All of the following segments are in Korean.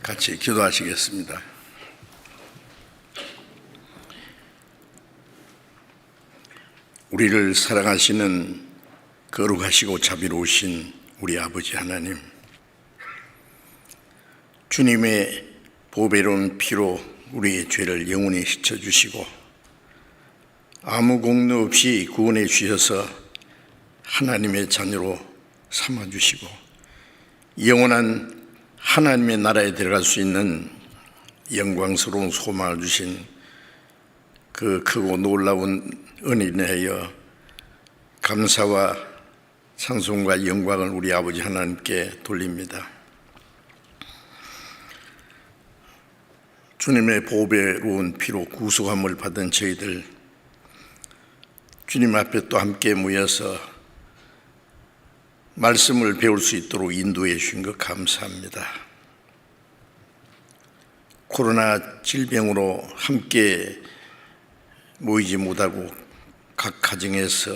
같이 기도하시겠습니다. 우리를 사랑하시는 거룩하시고 자비로우신 우리 아버지 하나님, 주님의 보배로운 피로 우리의 죄를 영원히 씻어주시고 아무 공로 없이 구원해 주셔서 하나님의 자녀로 삼아주시고 영원한 하나님의 나라에 들어갈 수 있는 영광스러운 소망을 주신 그 크고 놀라운 은혜에 대하여 감사와 찬송과 영광을 우리 아버지 하나님께 돌립니다. 주님의 보배로운 피로 구속함을 받은 저희들, 주님 앞에 또 함께 모여서 말씀을 배울 수 있도록 인도해 주신 것 감사합니다. 코로나 질병으로 함께 모이지 못하고 각 가정에서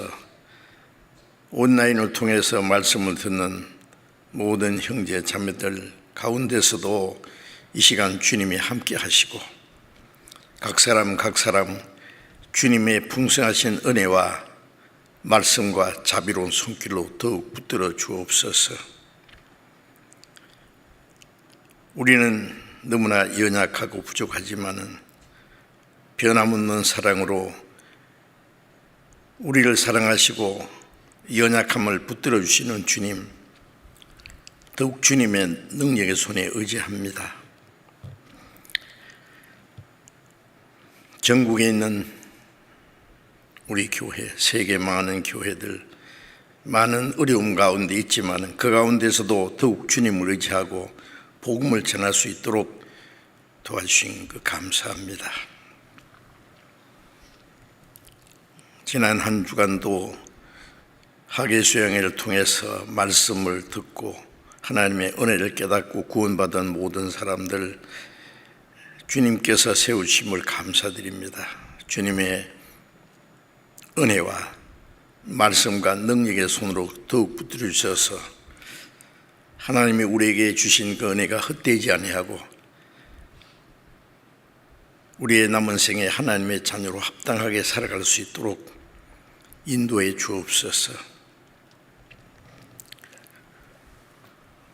온라인을 통해서 말씀을 듣는 모든 형제 자매들 가운데서도 이 시간 주님이 함께 하시고 각 사람 주님의 풍성하신 은혜와 말씀과 자비로운 손길로 더욱 붙들어 주옵소서. 우리는 너무나 연약하고 부족하지만은 변함없는 사랑으로 우리를 사랑하시고 연약함을 붙들어 주시는 주님, 더욱 주님의 능력의 손에 의지합니다. 전국에 있는 우리 교회, 세계 많은 교회들, 많은 어려움 가운데 있지만 그 가운데서도 더욱 주님을 의지하고 복음을 전할 수 있도록 도와주신 것 감사합니다. 지난 한 주간도 학예수양회를 통해서 말씀을 듣고 하나님의 은혜를 깨닫고 구원받은 모든 사람들 주님께서 세우심을 감사드립니다. 주님의 은혜와 말씀과 능력의 손으로 더욱 붙들어 주셔서 하나님이 우리에게 주신 그 은혜가 헛되지 아니하고 우리의 남은 생에 하나님의 자녀로 합당하게 살아갈 수 있도록 인도해 주옵소서.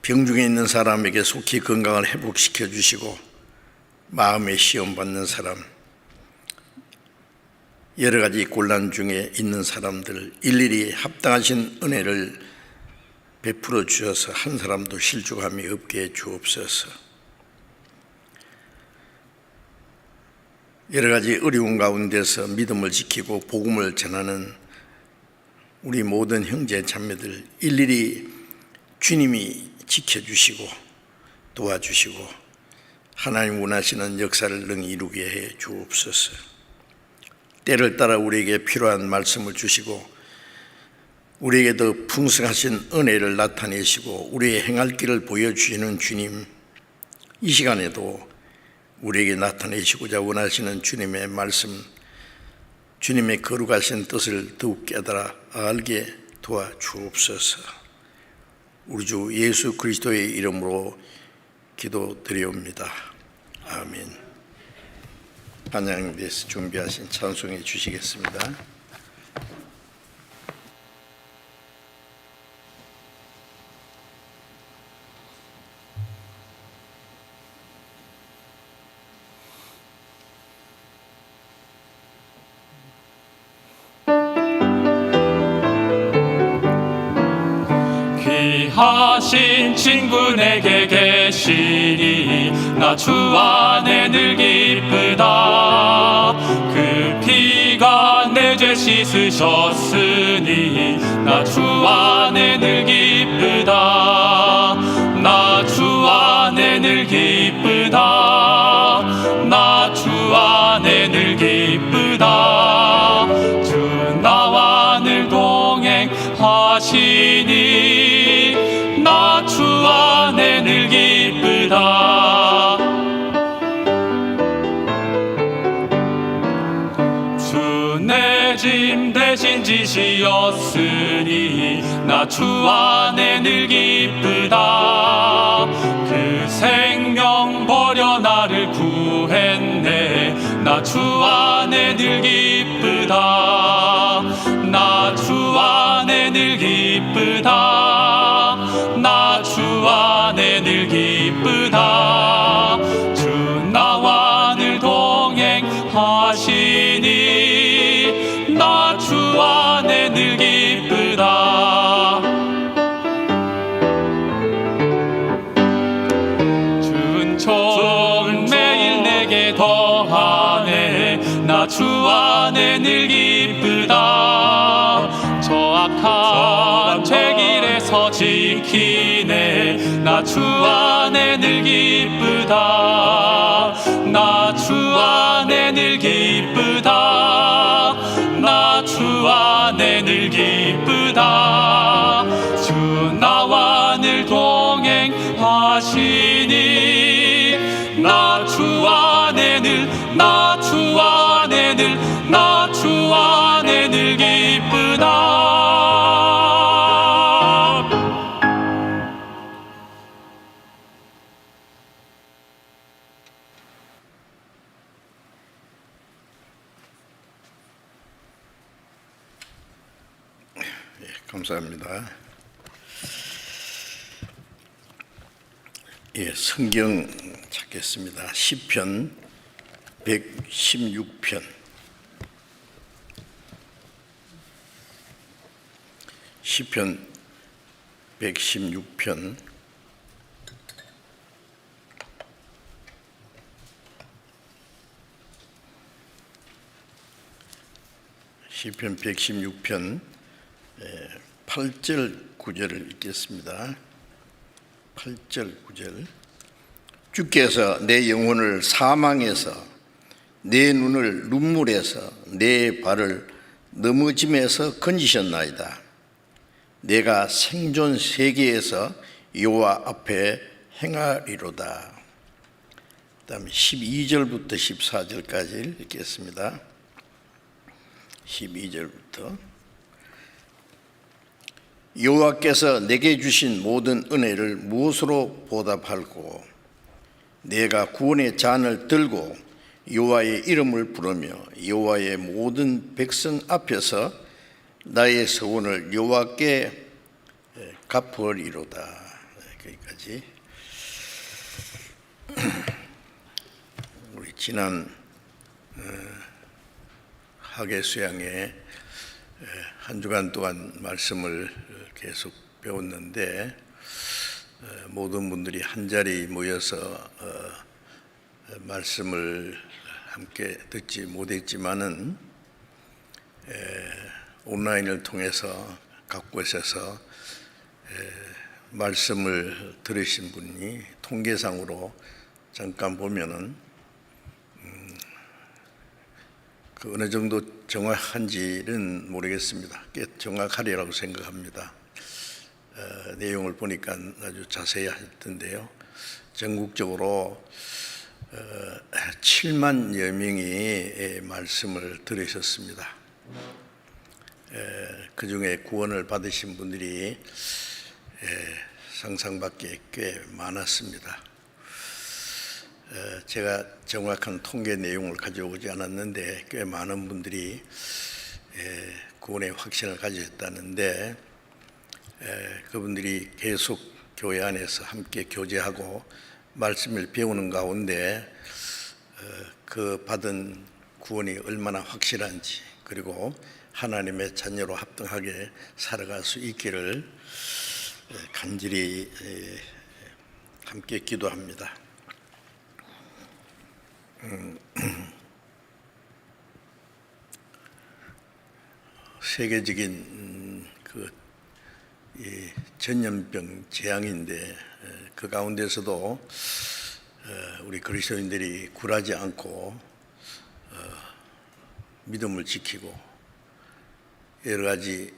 병중에 있는 사람에게 속히 건강을 회복시켜 주시고 마음의 시험 받는 사람, 여러 가지 곤란 중에 있는 사람들 일일이 합당하신 은혜를 베풀어 주셔서 한 사람도 실족함이 없게 해 주옵소서. 여러 가지 어려운 가운데서 믿음을 지키고 복음을 전하는 우리 모든 형제 자매들 일일이 주님이 지켜주시고 도와주시고 하나님 원하시는 역사를 능히 이루게 해 주옵소서. 때를 따라 우리에게 필요한 말씀을 주시고 우리에게 더 풍성하신 은혜를 나타내시고 우리의 행할 길을 보여주시는 주님, 이 시간에도 우리에게 나타내시고자 원하시는 주님의 말씀, 주님의 거룩하신 뜻을 더욱 깨달아 알게 도와주옵소서. 우리 주 예수 그리스도의 이름으로 기도드리옵니다. 아멘. 찬양에 대해서 준비하신 찬송해 주시겠습니다. 귀하신 친구 내게 계시니 나 주 안에 늘 기쁘다. 그 피가 내 죄 씻으셨으니 나 주 안에 늘 기쁘다. 나 주 안에 늘 기쁘다. 나 주 안에 늘 기쁘다. 주 나와 늘 동행하시니 나 주 안에 늘 기쁘다. 주 내 짐 대신 지시었으니 나 주 안에 늘 기쁘다. 그 생명 버려 나를 구했네. 나 주 안에 늘 기쁘다. 나 주 안에 늘 기쁘다. 나 주 안에 늘 기쁘다. 주 나와 늘 동행하시니 나 주 안에 늘 기쁘다. 준 매일 내게 더하네. 나 주 안에 늘 기쁘다. 저 악한 죄길에서 지키네. 나 주 안에 늘 기쁘다. 나 주 안에 늘 기쁘다. 나 주 안에 늘 기쁘다. 주 나와 늘 동행하시니 나 주 안에 늘, 나 주 안에 늘, 나 주 안에 늘 기쁘다. 감사합니다. 예, 성경 찾겠습니다. 시편 116편. 시편 116편. 시편 116편 8절 9절을 읽겠습니다. 8절 9절. 주께서 내 영혼을 사망에서, 내 눈을 눈물에서, 내 발을 넘어짐에서 건지셨나이다. 내가 생존 세계에서 여호와 앞에 행하리로다. 그 다음에 12절부터 14절까지 읽겠습니다. 12절부터. 여호와께서 내게 주신 모든 은혜를 무엇으로 보답할꼬? 내가 구원의 잔을 들고 여호와의 이름을 부르며 여호와의 모든 백성 앞에서 나의 서원을 여호와께 갚으리로다. 여기까지. 우리 지난 학예 수양에 한 주간 동안 말씀을 계속 배웠는데 모든 분들이 한자리 모여서 말씀을 함께 듣지 못했지만은 온라인을 통해서 각 곳에서 말씀을 들으신 분이 통계상으로 잠깐 보면은 그 어느 정도 정확한지는 모르겠습니다. 꽤 정확하리라고 생각합니다. 내용을 보니까 아주 자세히 하던데요. 전국적으로 7만여 명이 말씀을 들으셨습니다. 그 중에 구원을 받으신 분들이 상상밖에 꽤 많았습니다. 제가 정확한 통계 내용을 가져오지 않았는데 꽤 많은 분들이 구원의 확신을 가지셨다는데 그분들이 계속 교회 안에서 함께 교제하고 말씀을 배우는 가운데 그 받은 구원이 얼마나 확실한지 그리고 하나님의 자녀로 합당하게 살아갈 수 있기를 간절히 함께 기도합니다. 세계적인 이 전염병 재앙인데 그 가운데서도 우리 그리스도인들이 굴하지 않고 믿음을 지키고 여러 가지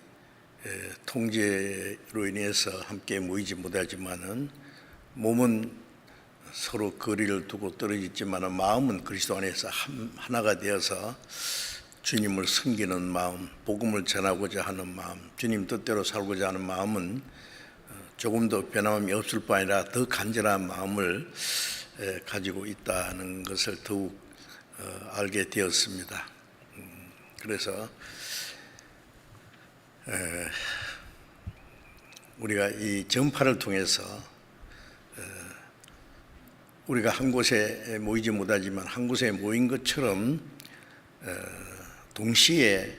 통제로 인해서 함께 모이지 못하지만은 몸은 서로 거리를 두고 떨어졌지만 마음은 그리스도 안에서 하나가 되어서 주님을 섬기는 마음, 복음을 전하고자 하는 마음, 주님 뜻대로 살고자 하는 마음은 조금도 변함이 없을 뿐 아니라 더 간절한 마음을 가지고 있다는 것을 더욱 알게 되었습니다. 그래서 우리가 이 전파를 통해서 우리가 한 곳에 모이지 못하지만 한 곳에 모인 것처럼 동시에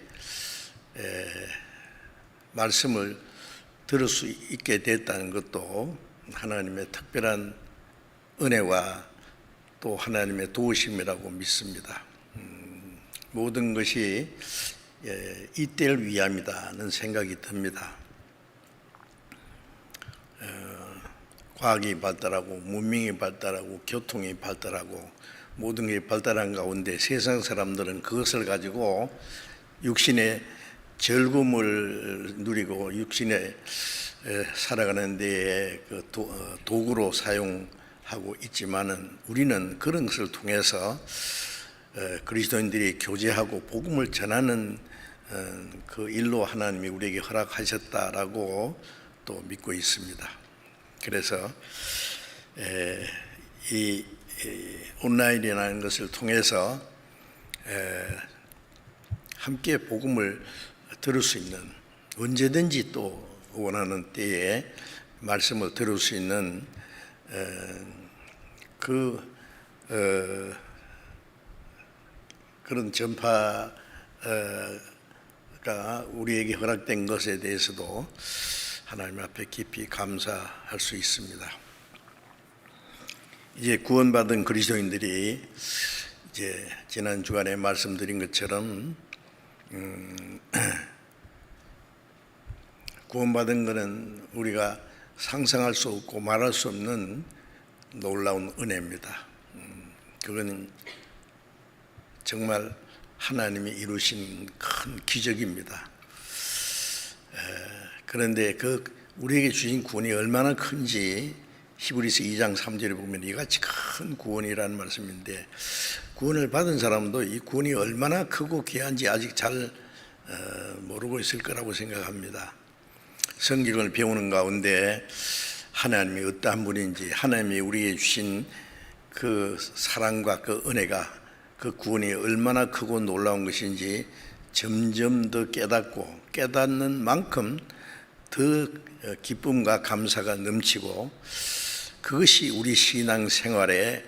말씀을 들을 수 있게 됐다는 것도 하나님의 특별한 은혜와 또 하나님의 도우심이라고 믿습니다. 모든 것이 이때를 위함이다는 생각이 듭니다. 과학이 발달하고 문명이 발달하고 교통이 발달하고 모든 게 발달한 가운데 세상 사람들은 그것을 가지고 육신의 즐거움을 누리고 육신에 살아가는 데에 그 도구로 사용하고 있지만은 우리는 그런 것을 통해서 그리스도인들이 교제하고 복음을 전하는 그 일로 하나님이 우리에게 허락하셨다라고 또 믿고 있습니다. 그래서 이 온라인이라는 것을 통해서 함께 복음을 들을 수 있는, 언제든지 또 원하는 때에 말씀을 들을 수 있는 그런 전파가 우리에게 허락된 것에 대해서도 하나님 앞에 깊이 감사할 수 있습니다. 이제 구원받은 그리스도인들이 이제 지난 주간에 말씀드린 것처럼 구원받은 것은 우리가 상상할 수 없고 말할 수 없는 놀라운 은혜입니다. 그건 정말 하나님이 이루신 큰 기적입니다. 그런데 그 우리에게 주신 구원이 얼마나 큰지 히브리서 2장 3절에 보면 이같이 큰 구원이라는 말씀인데, 구원을 받은 사람도 이 구원이 얼마나 크고 귀한지 아직 잘 모르고 있을 거라고 생각합니다. 성경을 배우는 가운데 하나님이 어떠한 분인지, 하나님이 우리에게 주신 그 사랑과 그 은혜가, 그 구원이 얼마나 크고 놀라운 것인지 점점 더 깨닫고, 깨닫는 만큼 더 기쁨과 감사가 넘치고, 그것이 우리 신앙 생활의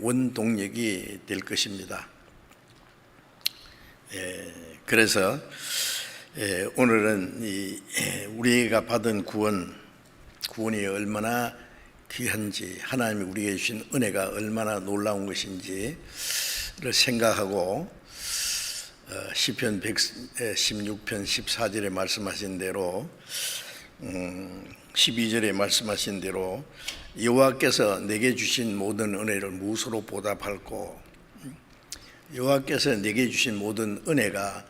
원동력이 될 것입니다. 그래서 오늘은 우리가 받은 구원이 얼마나 귀한지, 하나님이 우리에게 주신 은혜가 얼마나 놀라운 것인지를 생각하고 시편 116편 14절에 말씀하신 대로 12절에 말씀하신 대로 여호와께서 내게 주신 모든 은혜를 무엇으로 보답할꼬, 여호와께서 내게 주신 모든 은혜가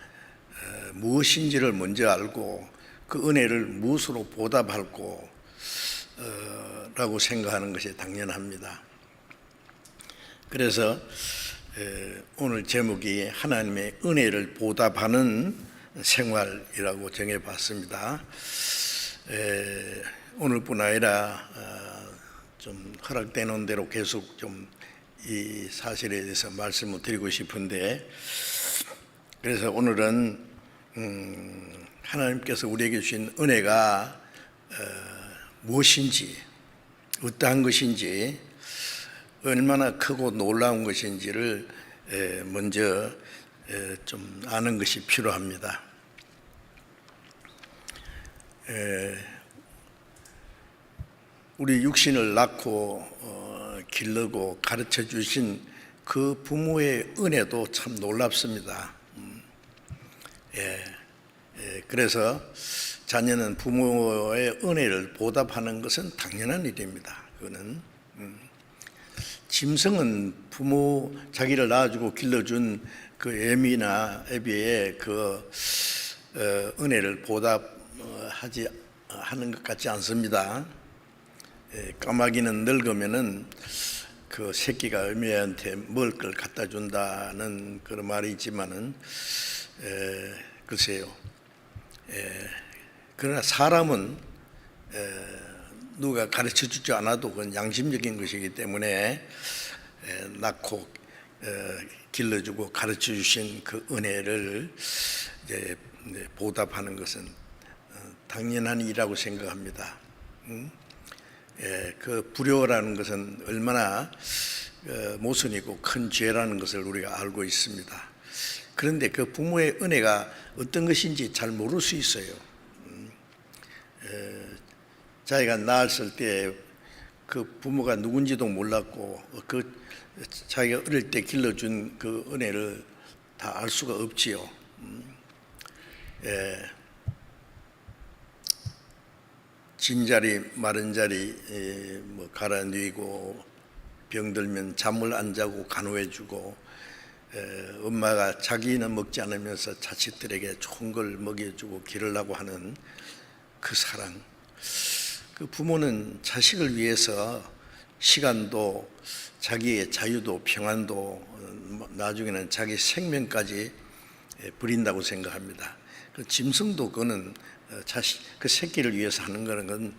무엇인지를 먼저 알고 그 은혜를 무엇으로 보답할꼬 라고 생각하는 것이 당연합니다. 그래서 오늘 제목이 하나님의 은혜를 보답하는 생활이라고 정해봤습니다. 오늘뿐 아니라 좀 허락되는 대로 계속 좀 이 사실에 대해서 말씀을 드리고 싶은데, 그래서 오늘은 하나님께서 우리에게 주신 은혜가 무엇인지, 어떠한 것인지, 얼마나 크고 놀라운 것인지를 먼저 좀 아는 것이 필요합니다. 우리 육신을 낳고 기르고 가르쳐 주신 그 부모의 은혜도 참 놀랍습니다. 그래서 자녀는 부모의 은혜를 보답하는 것은 당연한 일입니다. 그거는 짐승은 부모 자기를 낳아주고 길러준 그 애비의 그 은혜를 보답하지 하는 것 같지 않습니다. 까마귀는 늙으면은 그 새끼가 어미한테 먹을 걸 갖다 준다는 그런 말이 있지만은 글쎄요. 그러나 사람은 누가 가르쳐 주지 않아도 그건 양심적인 것이기 때문에 낳고 길러주고 가르쳐 주신 그 은혜를 이제 보답하는 것은 당연한 일이라고 생각합니다. 그 불효라는 것은 얼마나 모순이고 큰 죄라는 것을 우리가 알고 있습니다. 그런데 그 부모의 은혜가 어떤 것인지 잘 모를 수 있어요. 자기가 낳았을 때 그 부모가 누군지도 몰랐고 그 자기가 어릴 때 길러준 그 은혜를 다 알 수가 없지요. 진자리 마른 자리 뭐 갈아 누이고 병들면 잠을 안 자고 간호해주고 엄마가 자기는 먹지 않으면서 자식들에게 좋은 걸 먹여주고 기르려고 하는 그 사랑. 그 부모는 자식을 위해서 시간도 자기의 자유도 평안도 나중에는 자기 생명까지 버린다고 생각합니다. 그 짐승도 그거는 자식 그 새끼를 위해서 하는 거는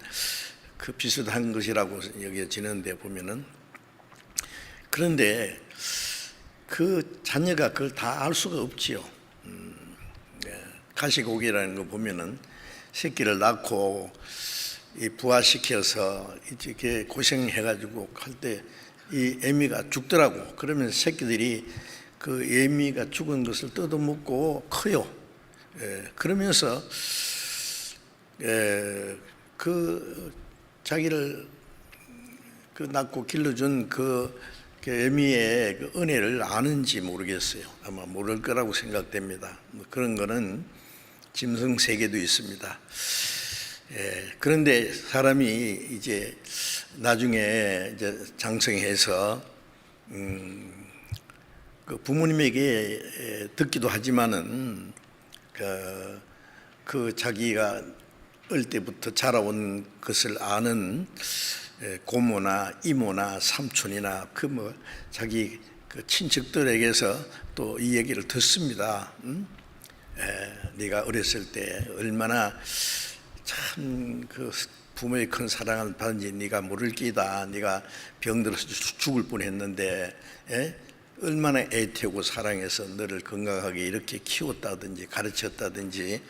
그 비슷한 것이라고 여겨지는데 보면은, 그런데 그 자녀가 그걸 다 알 수가 없지요. 가시고기라는 거 보면은 새끼를 낳고 이 부화시켜서 이렇게 고생해가지고 할 때 이 애미가 죽더라고. 그러면 새끼들이 그 애미가 죽은 것을 뜯어먹고 커요. 그러면서 그 자기를 그 낳고 길러준 그 애미의 그 은혜를 아는지 모르겠어요. 아마 모를 거라고 생각됩니다. 그런 거는 짐승 세계도 있습니다. 그런데 사람이 이제 나중에 이제 장성해서 그 부모님에게 듣기도 하지만은 그 자기가 어릴 때부터 자라온 것을 아는 고모나 이모나 삼촌이나 그 뭐 자기 그 친척들에게서 또 이 얘기를 듣습니다. 네가 어렸을 때 얼마나 참 그 부모의 큰 사랑을 받은지 네가 모를 끼다. 네가 병들어서 죽을 뻔했는데 얼마나 애태우고 사랑해서 너를 건강하게 이렇게 키웠다든지 가르쳤다든지,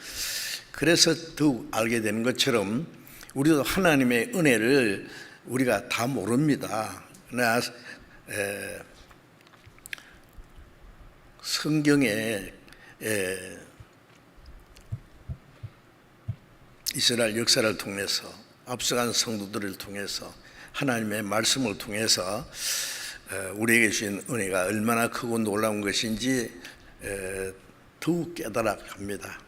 그래서 더욱 알게 되는 것처럼 우리도 하나님의 은혜를 우리가 다 모릅니다. 그러나 성경에 이스라엘 역사를 통해서 앞서간 성도들을 통해서 하나님의 말씀을 통해서 우리에게 주신 은혜가 얼마나 크고 놀라운 것인지 더욱 깨달아갑니다.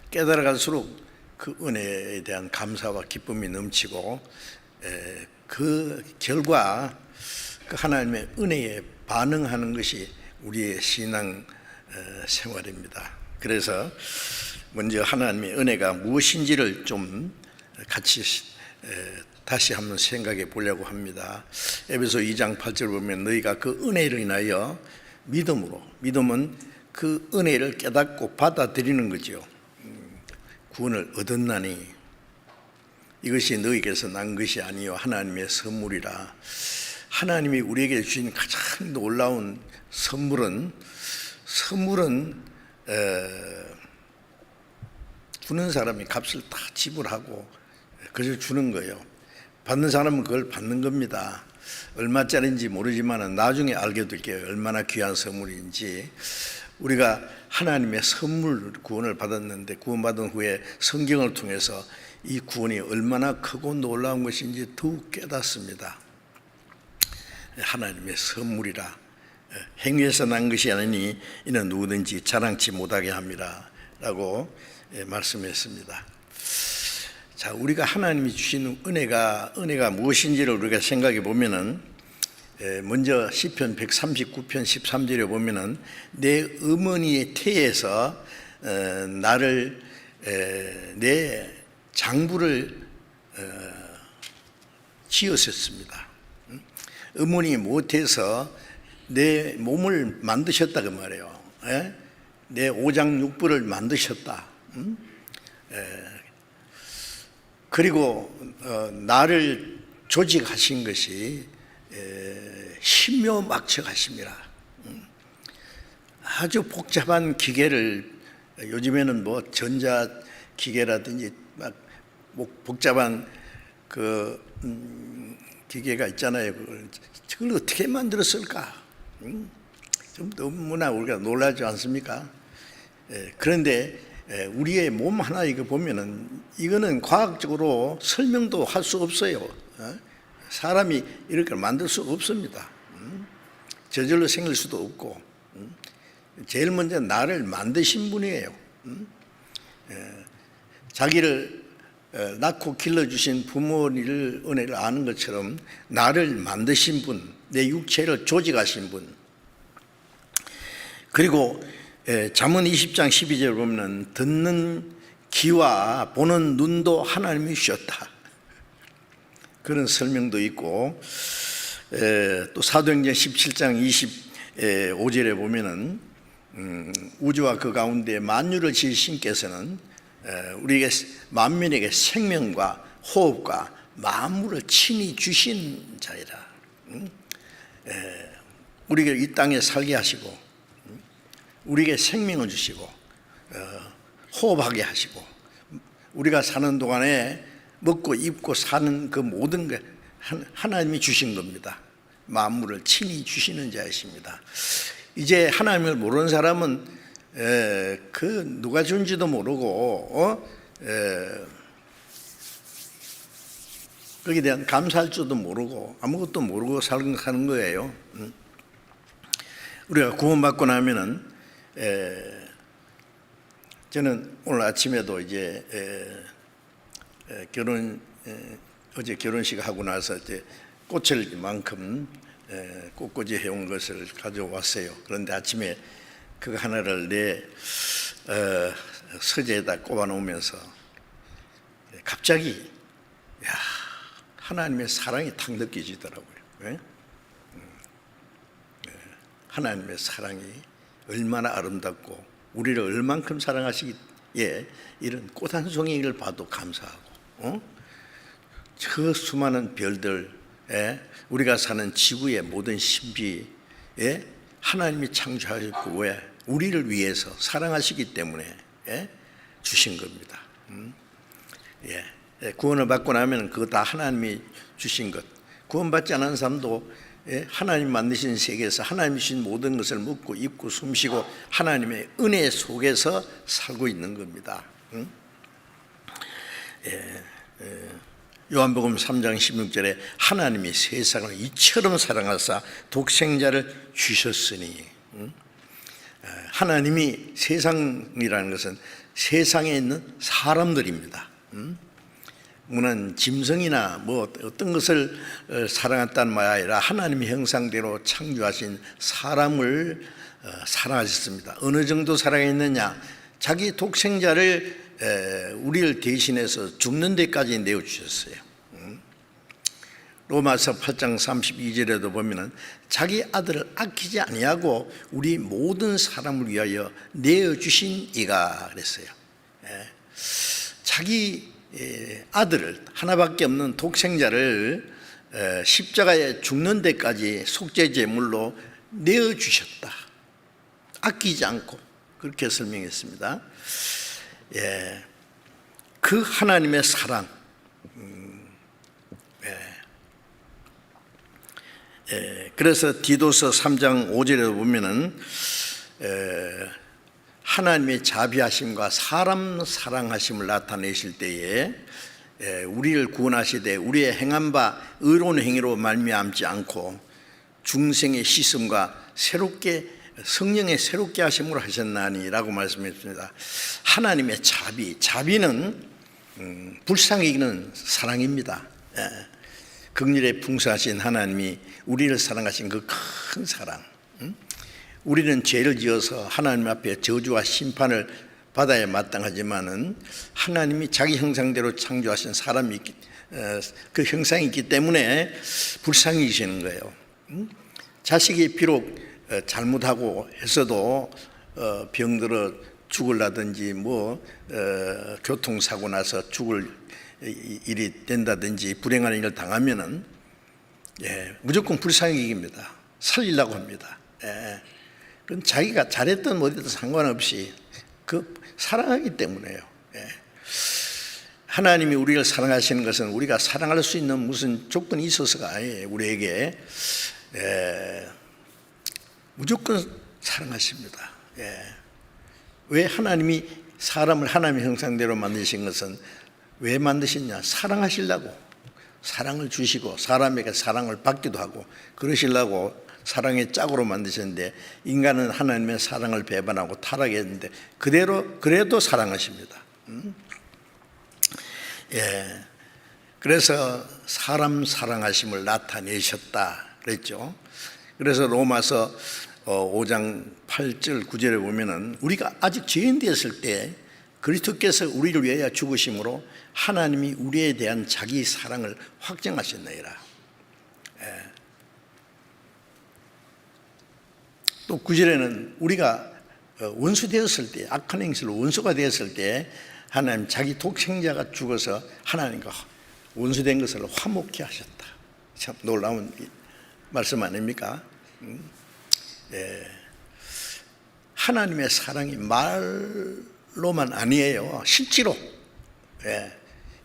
깨달아갈수록 그 은혜에 대한 감사와 기쁨이 넘치고 그 결과 그 하나님의 은혜에 반응하는 것이 우리의 신앙 생활입니다. 그래서 먼저 하나님의 은혜가 무엇인지를 좀 같이 다시 한번 생각해 보려고 합니다. 에베소 2장 8절 보면 너희가 그 은혜를 인하여 믿음으로, 믿음은 그 은혜를 깨닫고 받아들이는 거죠. 구원을 얻었나니 이것이 너희에게서 난 것이 아니요 하나님의 선물이라. 하나님이 우리에게 주신 가장 놀라운 선물은 주는 사람이 값을 다 지불하고 그걸 주는 거예요. 받는 사람은 그걸 받는 겁니다. 얼마짜리인지 모르지만 나중에 알게 될게요. 얼마나 귀한 선물인지. 우리가 하나님의 선물 구원을 받았는데 구원받은 후에 성경을 통해서 이 구원이 얼마나 크고 놀라운 것인지 더욱 깨닫습니다. 하나님의 선물이라. 행위에서 난 것이 아니니 이는 누구든지 자랑치 못하게 함이라 라고 말씀했습니다. 자, 우리가 하나님이 주시는 은혜가 무엇인지를 우리가 생각해 보면은, 먼저 시편 139편 13절에 보면은 내 어머니의 태에서 나를 내 장부를 지으셨습니다. 어머니 못해서 내 몸을 만드셨다 그 말이에요. 내 오장육부를 만드셨다. 그리고 나를 조직하신 것이 신묘막측하심이라. 아주 복잡한 기계를, 요즘에는 뭐 전자 기계라든지 막 복잡한 기계가 있잖아요. 그걸 어떻게 만들었을까? 좀 너무나 우리가 놀라지 않습니까? 그런데 우리의 몸 하나 이거 보면은 이거는 과학적으로 설명도 할 수 없어요. 사람이 이렇게 만들 수 없습니다. 저절로 생길 수도 없고, 제일 먼저 나를 만드신 분이에요. 자기를 낳고 길러주신 부모를 은혜를 아는 것처럼 나를 만드신 분, 내 육체를 조직하신 분. 그리고 잠언 20장 12절을 보면 듣는 귀와 보는 눈도 하나님이 주셨다, 그런 설명도 있고, 또 사도행전 17장 25절에 보면은 우주와 그 가운데 만유를 지으신 께서는 우리에게 만민에게 생명과 호흡과 만물을 친히 주신 자이라. 우리에게 이 땅에 살게 하시고, 우리에게 생명을 주시고, 호흡하게 하시고, 우리가 사는 동안에 먹고 입고 사는 그 모든 게 하나님이 주신 겁니다. 만물을 친히 주시는 자이십니다. 이제 하나님을 모르는 사람은 누가 준지도 모르고 거기에 대한 감사할 줄도 모르고 아무것도 모르고 사는 거예요. 우리가 구원받고 나면은 저는 오늘 아침에도 이제 어제 결혼식 하고 나서 이제 꽃을 만큼 꽃꽂이 해온 것을 가져왔어요. 그런데 아침에 그거 하나를 내 서재에다 꼽아 놓으면서 갑자기 하나님의 사랑이 탁 느껴지더라고요. 하나님의 사랑이 얼마나 아름답고 우리를 얼만큼 사랑하시기에 이런 꽃 한 송이를 봐도 감사하고, 저 수많은 별들, 우리가 사는 지구의 모든 신비에 하나님이 창조하셨고, 왜? 우리를 위해서 사랑하시기 때문에 주신 겁니다. 구원을 받고 나면 그거 다 하나님이 주신 것. 구원받지 않은 사람도 하나님 만드신 세계에서 하나님이 주신 모든 것을 먹고 입고 숨쉬고 하나님의 은혜 속에서 살고 있는 겁니다. 요한복음 3장 16절에 하나님이 세상을 이처럼 사랑하사 독생자를 주셨으니, 하나님이 세상이라는 것은 세상에 있는 사람들입니다. 물론 짐승이나 뭐 어떤 것을 사랑했다는 말이 아니라 하나님의 형상대로 창조하신 사람을 사랑하셨습니다. 어느 정도 사랑했느냐? 자기 독생자를 우리를 대신해서 죽는 데까지 내어주셨어요. 로마서 8장 32절에도 보면은 자기 아들을 아끼지 아니하고 우리 모든 사람을 위하여 내어주신 이가 그랬어요. 자기 아들을, 하나밖에 없는 독생자를 십자가에 죽는 데까지 속죄제물로 내어주셨다, 아끼지 않고, 그렇게 설명했습니다. 그 하나님의 사랑, 그래서 디도서 3장 5절에 보면은 하나님의 자비하심과 사람 사랑하심을 나타내실 때에 우리를 구원하시되 우리의 행한 바 의로운 행위로 말미암지 않고 중생의 씻음과 새롭게 성령의 새롭게 하심으로 하셨나니라고 말씀했습니다. 하나님의 자비는 불쌍히 여기는 사랑입니다. 긍휼에 풍성하신 하나님이 우리를 사랑하신 그 큰 사랑. 우리는 죄를 지어서 하나님 앞에 저주와 심판을 받아야 마땅하지만은 하나님이 자기 형상대로 창조하신 사람이 그 형상이 있기 때문에 불쌍히 여기시는 거예요. 자식이 비록 잘못하고 했어도 병들어 죽을라든지 뭐 교통사고 나서 죽을 일이 된다든지 불행한 일을 당하면은 무조건 불쌍히 깁니다. 살리려고 합니다. 그건 자기가 잘했든 못했든 상관없이 그 사랑하기 때문에요. 하나님이 우리를 사랑하시는 것은 우리가 사랑할 수 있는 무슨 조건이 있어서가 아니에요. 우리에게 무조건 사랑하십니다. 왜 하나님이 사람을 하나님의 형상대로 만드신 것은 왜 만드셨냐? 사랑하시려고 사랑을 주시고 사람에게 사랑을 받기도 하고 그러시려고 사랑의 짝으로 만드셨는데, 인간은 하나님의 사랑을 배반하고 타락했는데 그래도 사랑하십니다. 그래서 사람 사랑하심을 나타내셨다 그랬죠. 그래서 로마서 5장 8절 9절에 보면은 우리가 아직 죄인 되었을 때 그리스도께서 우리를 위하여 죽으심으로 하나님이 우리에 대한 자기 사랑을 확정하셨나이다. 또 9절에는 우리가 원수 되었을 때, 악한 행실로 원수가 되었을 때 하나님 자기 독생자가 죽어서 하나님과 원수된 것을 화목케 하셨다. 참 놀라운 말씀 아닙니까? 하나님의 사랑이 말로만 아니에요. 실제로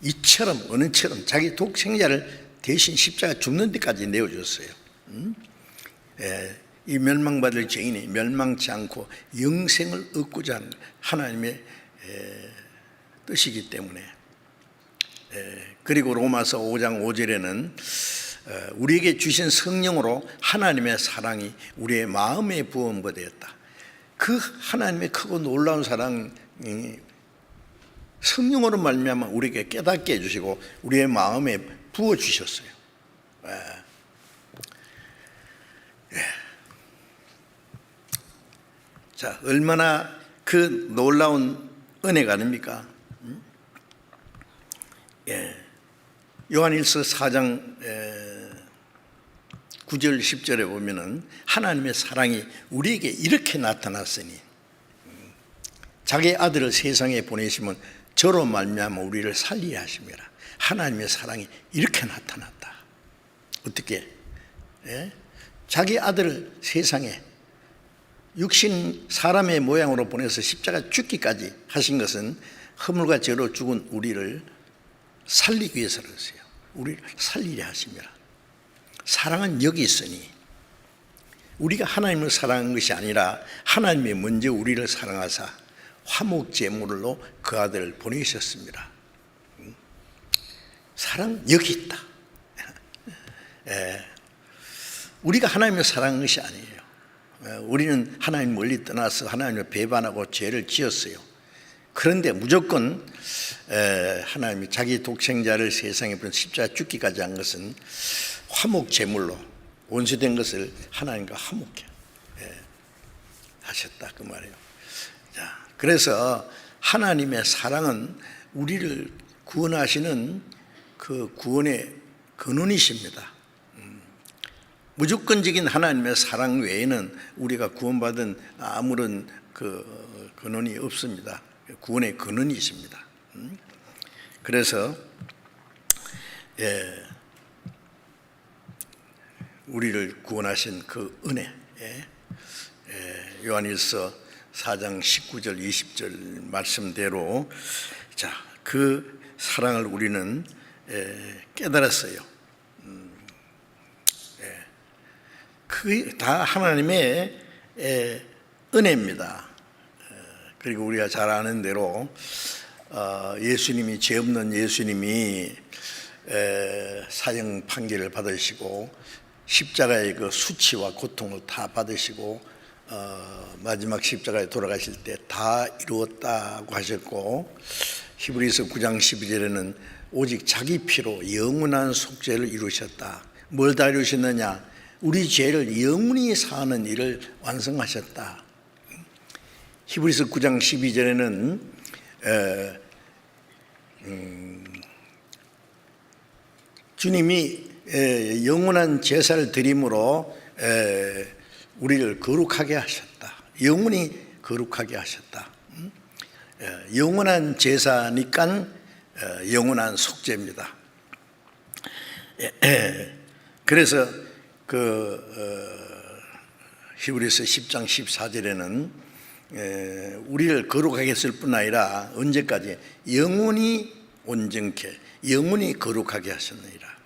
이처럼 어느처럼 자기 독생자를 대신 십자가 죽는 데까지 내어줬어요. 이 멸망받을 죄인이 멸망치 않고 영생을 얻고자 하는 하나님의 뜻이기 때문에. 그리고 로마서 5장 5절에는 우리에게 주신 성령으로 하나님의 사랑이 우리의 마음에 부음되었다. 그 하나님의 크고 놀라운 사랑이 성령으로 말미암아 우리에게 깨닫게 해주시고 우리의 마음에 부어주셨어요. 자, 얼마나 그 놀라운 은혜가 아닙니까? 요한일서 4장 9절 10절에 보면은 하나님의 사랑이 우리에게 이렇게 나타났으니 자기 아들을 세상에 보내시면 저로 말미암아 우리를 살리게 하심이라. 하나님의 사랑이 이렇게 나타났다. 어떻게? 자기 아들을 세상에 육신 사람의 모양으로 보내서 십자가 죽기까지 하신 것은 허물과 죄로 죽은 우리를 살리기 위해서였어요. 우리를 살리려 하심이라. 사랑은 여기 있으니 우리가 하나님을 사랑한 것이 아니라 하나님이 먼저 우리를 사랑하사 화목제물로 그 아들을 보내셨습니다. 사랑 여기 있다. 우리가 하나님을 사랑한 것이 아니에요. 우리는 하나님 멀리 떠나서 하나님을 배반하고 죄를 지었어요. 그런데 무조건 하나님이 자기 독생자를 세상에 보내 십자가 죽기까지 한 것은 화목 제물로 원수된 것을 하나님과 화목해 하셨다 그 말이에요. 자, 그래서 하나님의 사랑은 우리를 구원하시는 그 구원의 근원이십니다. 무조건적인 하나님의 사랑 외에는 우리가 구원받은 아무런 그 근원이 없습니다. 구원의 근원이십니다. 그래서 우리를 구원하신 그 은혜, 요한일서 4장 19절 20절 말씀대로 자, 그 사랑을 우리는 깨달았어요. 그게 다 하나님의 은혜입니다. 그리고 우리가 잘 아는 대로 예수님이, 죄 없는 예수님이 사형 판결을 받으시고 십자가의 그 수치와 고통을 다 받으시고 마지막 십자가에 돌아가실 때 다 이루었다고 하셨고, 히브리서 9장 12절에는 오직 자기 피로 영원한 속죄를 이루셨다. 뭘 다 이루셨느냐? 우리 죄를 영원히 사하는 일을 완성하셨다. 히브리서 9장 12절에는 주님이 영원한 제사를 드림으로 우리를 거룩하게 하셨다. 영원히 거룩하게 하셨다. 영원한 제사니까 영원한 속죄입니다. 그래서 히브리서 10장 14절에는 우리를 거룩하게 했을 뿐 아니라 언제까지 영원히 온전케 영원히 거룩하게 하셨느니라.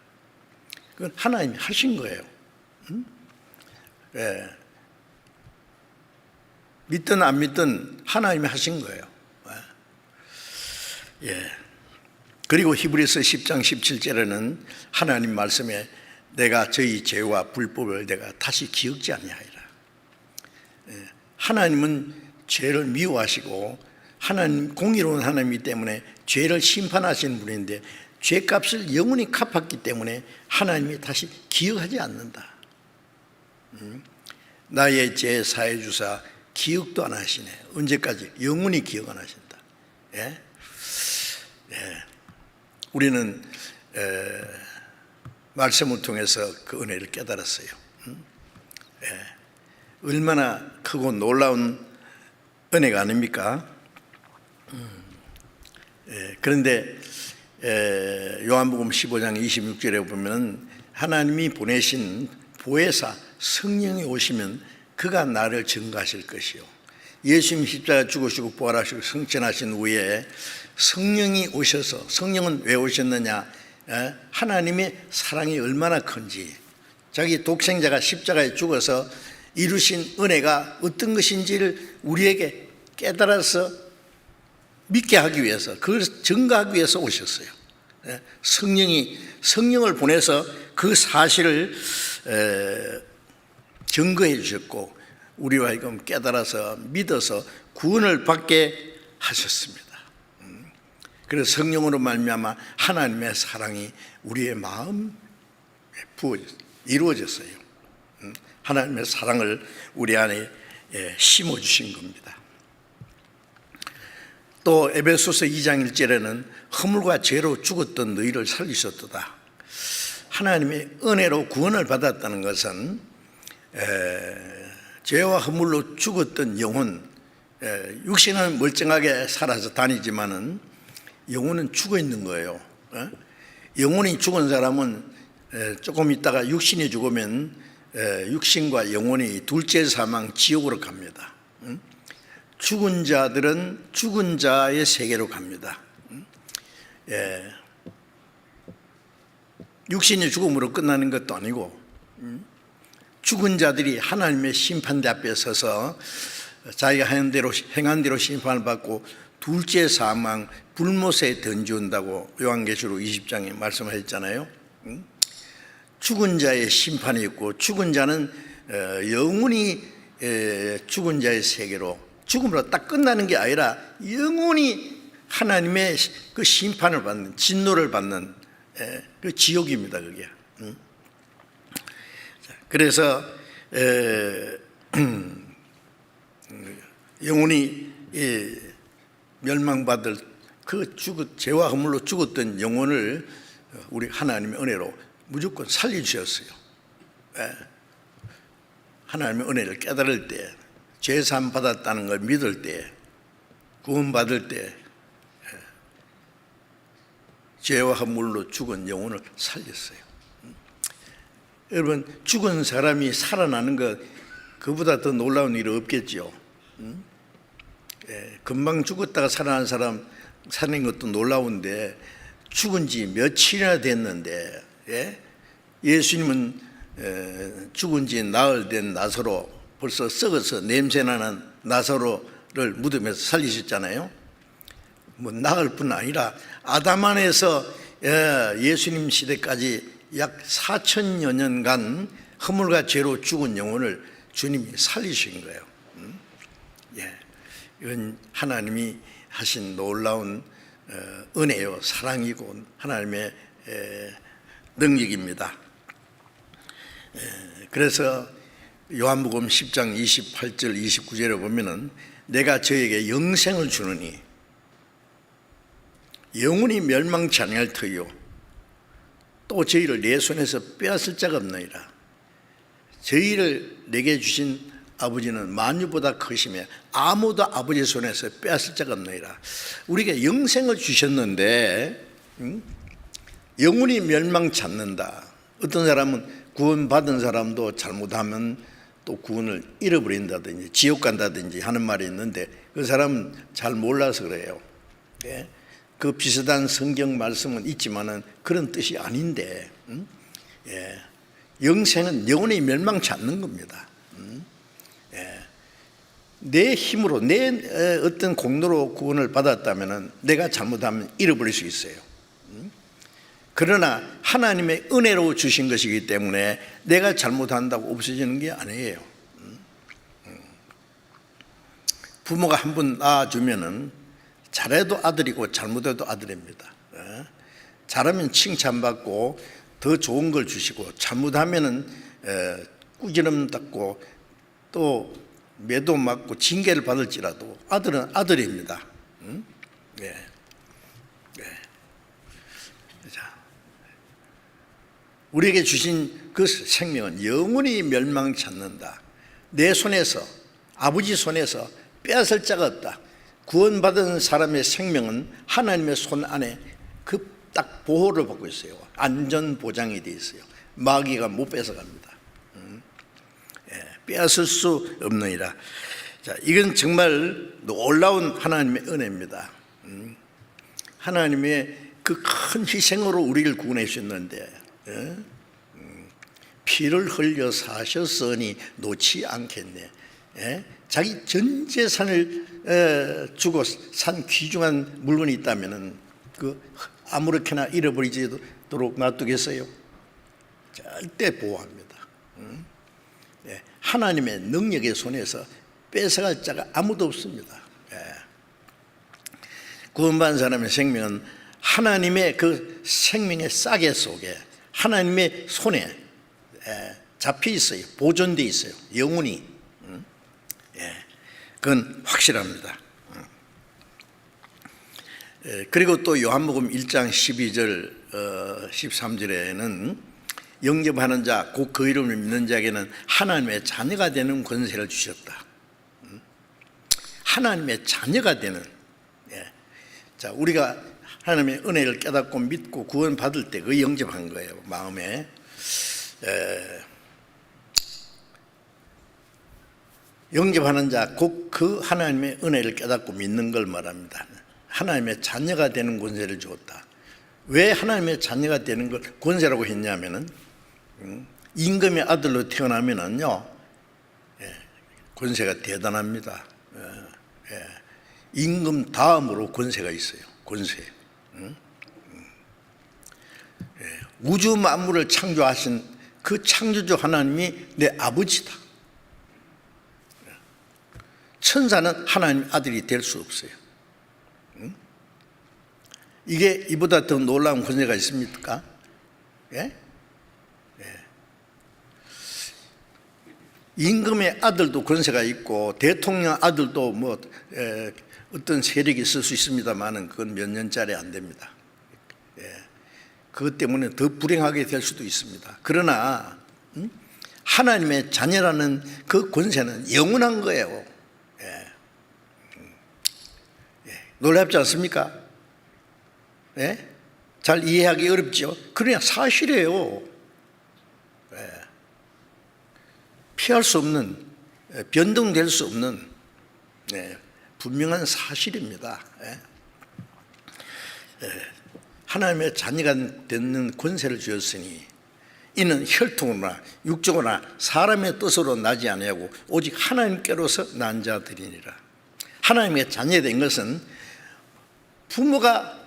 그건 하나님이 하신 거예요. 믿든 안 믿든 하나님이 하신 거예요. 그리고 히브리서 10장 17절에는 하나님 말씀에 내가 저희 죄와 불법을 내가 다시 기억지 아니하리라. 하나님은 죄를 미워하시고 하나님 공의로운 하나님이기 때문에 죄를 심판하시는 분인데 죄값을 영원히 갚았기 때문에 하나님이 다시 기억하지 않는다. 나의 죄 사해 주사 기억도 안 하시네. 언제까지? 영원히 기억 안 하신다. 우리는 말씀을 통해서 그 은혜를 깨달았어요. 얼마나 크고 놀라운 은혜가 아닙니까? 그런데 요한복음 15장 26절에 보면 하나님이 보내신 보혜사 성령이 오시면 그가 나를 증거하실 것이요, 예수님 십자가 죽으시고 부활하시고 승천하신 후에 성령이 오셔서, 성령은 왜 오셨느냐? 하나님의 사랑이 얼마나 큰지, 자기 독생자가 십자가에 죽어서 이루신 은혜가 어떤 것인지를 우리에게 깨달아서 믿게 하기 위해서, 그걸 증거하기 위해서 오셨어요. 성령을 보내서 그 사실을 증거해 주셨고 우리와 하여금 깨달아서 믿어서 구원을 받게 하셨습니다. 그래서 성령으로 말미암아 하나님의 사랑이 우리의 마음에 이루어졌어요. 하나님의 사랑을 우리 안에 심어주신 겁니다. 또 에베소서 2장 1절에는 허물과 죄로 죽었던 너희를 살리셨도다. 하나님의 은혜로 구원을 받았다는 것은 죄와 허물로 죽었던 영혼, 육신은 멀쩡하게 살아서 다니지만은 영혼은 죽어 있는 거예요. 영혼이 죽은 사람은 조금 있다가 육신이 죽으면 육신과 영혼이 둘째 사망 지옥으로 갑니다. 죽은 자들은 죽은 자의 세계로 갑니다. 육신이 죽음으로 끝나는 것도 아니고 죽은 자들이 하나님의 심판대 앞에 서서 자기가 행한 대로 심판을 받고 둘째 사망 불못에 던지온다고 요한계시록 20장에 말씀하셨잖아요. 죽은 자의 심판이 있고 죽은 자는 영원히 죽은 자의 세계로, 죽음으로 딱 끝나는 게 아니라 영원히 하나님의 그 심판을 받는, 진노를 받는 그 지옥입니다, 그게. 그래서 영원히 멸망받을 그 죄와 허물로 죽었던 영혼을 우리 하나님의 은혜로 무조건 살려주셨어요. 하나님의 은혜를 깨달을 때, 죄사함 받았다는 걸 믿을 때, 구원받을 때 죄와 허물로 죽은 영혼을 살렸어요. 여러분, 죽은 사람이 살아나는 것, 그보다 더 놀라운 일이 없겠죠. 금방 죽었다가 살아난 사람 사는 것도 놀라운데, 죽은 지 며칠이나 됐는데, 예수님은 죽은 지 나흘 된 나사로, 벌써 썩어서 냄새나는 나사로를 무덤에서 살리셨잖아요. 뭐 나흘 뿐 아니라 아담 안에서 예수님 시대까지 약 4천여 년간 허물과 죄로 죽은 영혼을 주님이 살리신 거예요. 이건 하나님이 하신 놀라운 은혜요, 사랑이고 하나님의 능력입니다. 그래서 요한복음 10장 28절 29절에 보면은 내가 저에게 영생을 주느니 영원히 멸망치 아니할 터이요 또 저희를 내 손에서 빼앗을 자가 없나이다. 저희를 내게 주신 아버지는 만유보다 크시며 아무도 아버지 손에서 빼앗을 자가 없나이다. 우리에게 영생을 주셨는데 영원히 멸망치 않는다. 어떤 사람은 구원받은 사람도 잘못하면 또 구원을 잃어버린다든지 지옥 간다든지 하는 말이 있는데 그 사람은 잘 몰라서 그래요. 예? 그 비슷한 성경 말씀은 있지만은 그런 뜻이 아닌데, 예. 영생은 영원히 멸망치 않는 겁니다. 예. 내 힘으로 내 어떤 공로로 구원을 받았다면은 내가 잘못하면 잃어버릴 수 있어요. 그러나 하나님의 은혜로 주신 것이기 때문에 내가 잘못한다고 없어지는 게 아니에요. 부모가 한 분 낳아주면은 잘해도 아들이고 잘못해도 아들입니다. 잘하면 칭찬받고 더 좋은 걸 주시고 잘못하면은 꾸지람 받고 또 매도 맞고 징계를 받을지라도 아들은 아들입니다. 네. 자, 우리에게 주신 그 생명은 영원히 멸망치 않는다. 내 손에서 아버지 손에서 빼앗을 자가 없다. 구원받은 사람의 생명은 하나님의 손 안에 그 딱 보호를 받고 있어요. 안전 보장이 되어 있어요. 마귀가 못 뺏어갑니다. 빼앗을 수 없느니라. 자, 이건 정말 놀라운 하나님의 은혜입니다. 하나님의 그 큰 희생으로 우리를 구원해 주셨는데 피를 흘려 사셨으니 놓지 않겠네. 자기 전 재산을 주고 산 귀중한 물건이 있다면은 그 아무렇게나 잃어버리지도록 놔두겠어요? 절대 보호합니다. 하나님의 능력의 손에서 뺏어갈 자가 아무도 없습니다. 구원받은 사람의 생명은 하나님의 그 생명의 싸개 속에 하나님의 손에 잡혀 있어요. 보존되어 있어요. 영원히. 그건 확실합니다. 그리고 또 요한복음 1장 12절 13절에는 영접하는 자 곧 그 이름을 믿는 자에게는 하나님의 자녀가 되는 권세를 주셨다. 하나님의 자녀가 되는. 자, 우리가 하나님의 은혜를 깨닫고 믿고 구원받을 때 그 영접한 거예요. 마음에. 영접하는 자 곧 그 하나님의 은혜를 깨닫고 믿는 걸 말합니다. 하나님의 자녀가 되는 권세를 주었다. 왜 하나님의 자녀가 되는 걸 권세라고 했냐면은 임금의 아들로 태어나면은요 권세가 대단합니다. 임금 다음으로 권세가 있어요. 권세. 우주 만물을 창조하신 그 창조주 하나님이 내 아버지다. 천사는 하나님 아들이 될 수 없어요. 이게 이보다 더 놀라운 권세가 있습니까? 예? 임금의 아들도 권세가 있고 대통령 아들도 뭐 어떤 세력이 있을 수 있습니다만은 그건 몇 년짜리 안 됩니다. 그것 때문에 더 불행하게 될 수도 있습니다. 그러나 하나님의 자녀라는 그 권세는 영원한 거예요. 놀랍지 않습니까? 잘 이해하기 어렵죠. 그냥 사실이에요. 피할 수 없는, 변동될 수 없는 분명한 사실입니다. 하나님의 자녀가 되는 권세를 주었으니 이는 혈통으로나 육적으로나 사람의 뜻으로 나지 아니하고 오직 하나님께로서 난 자들이니라. 하나님의 자녀된 것은 부모가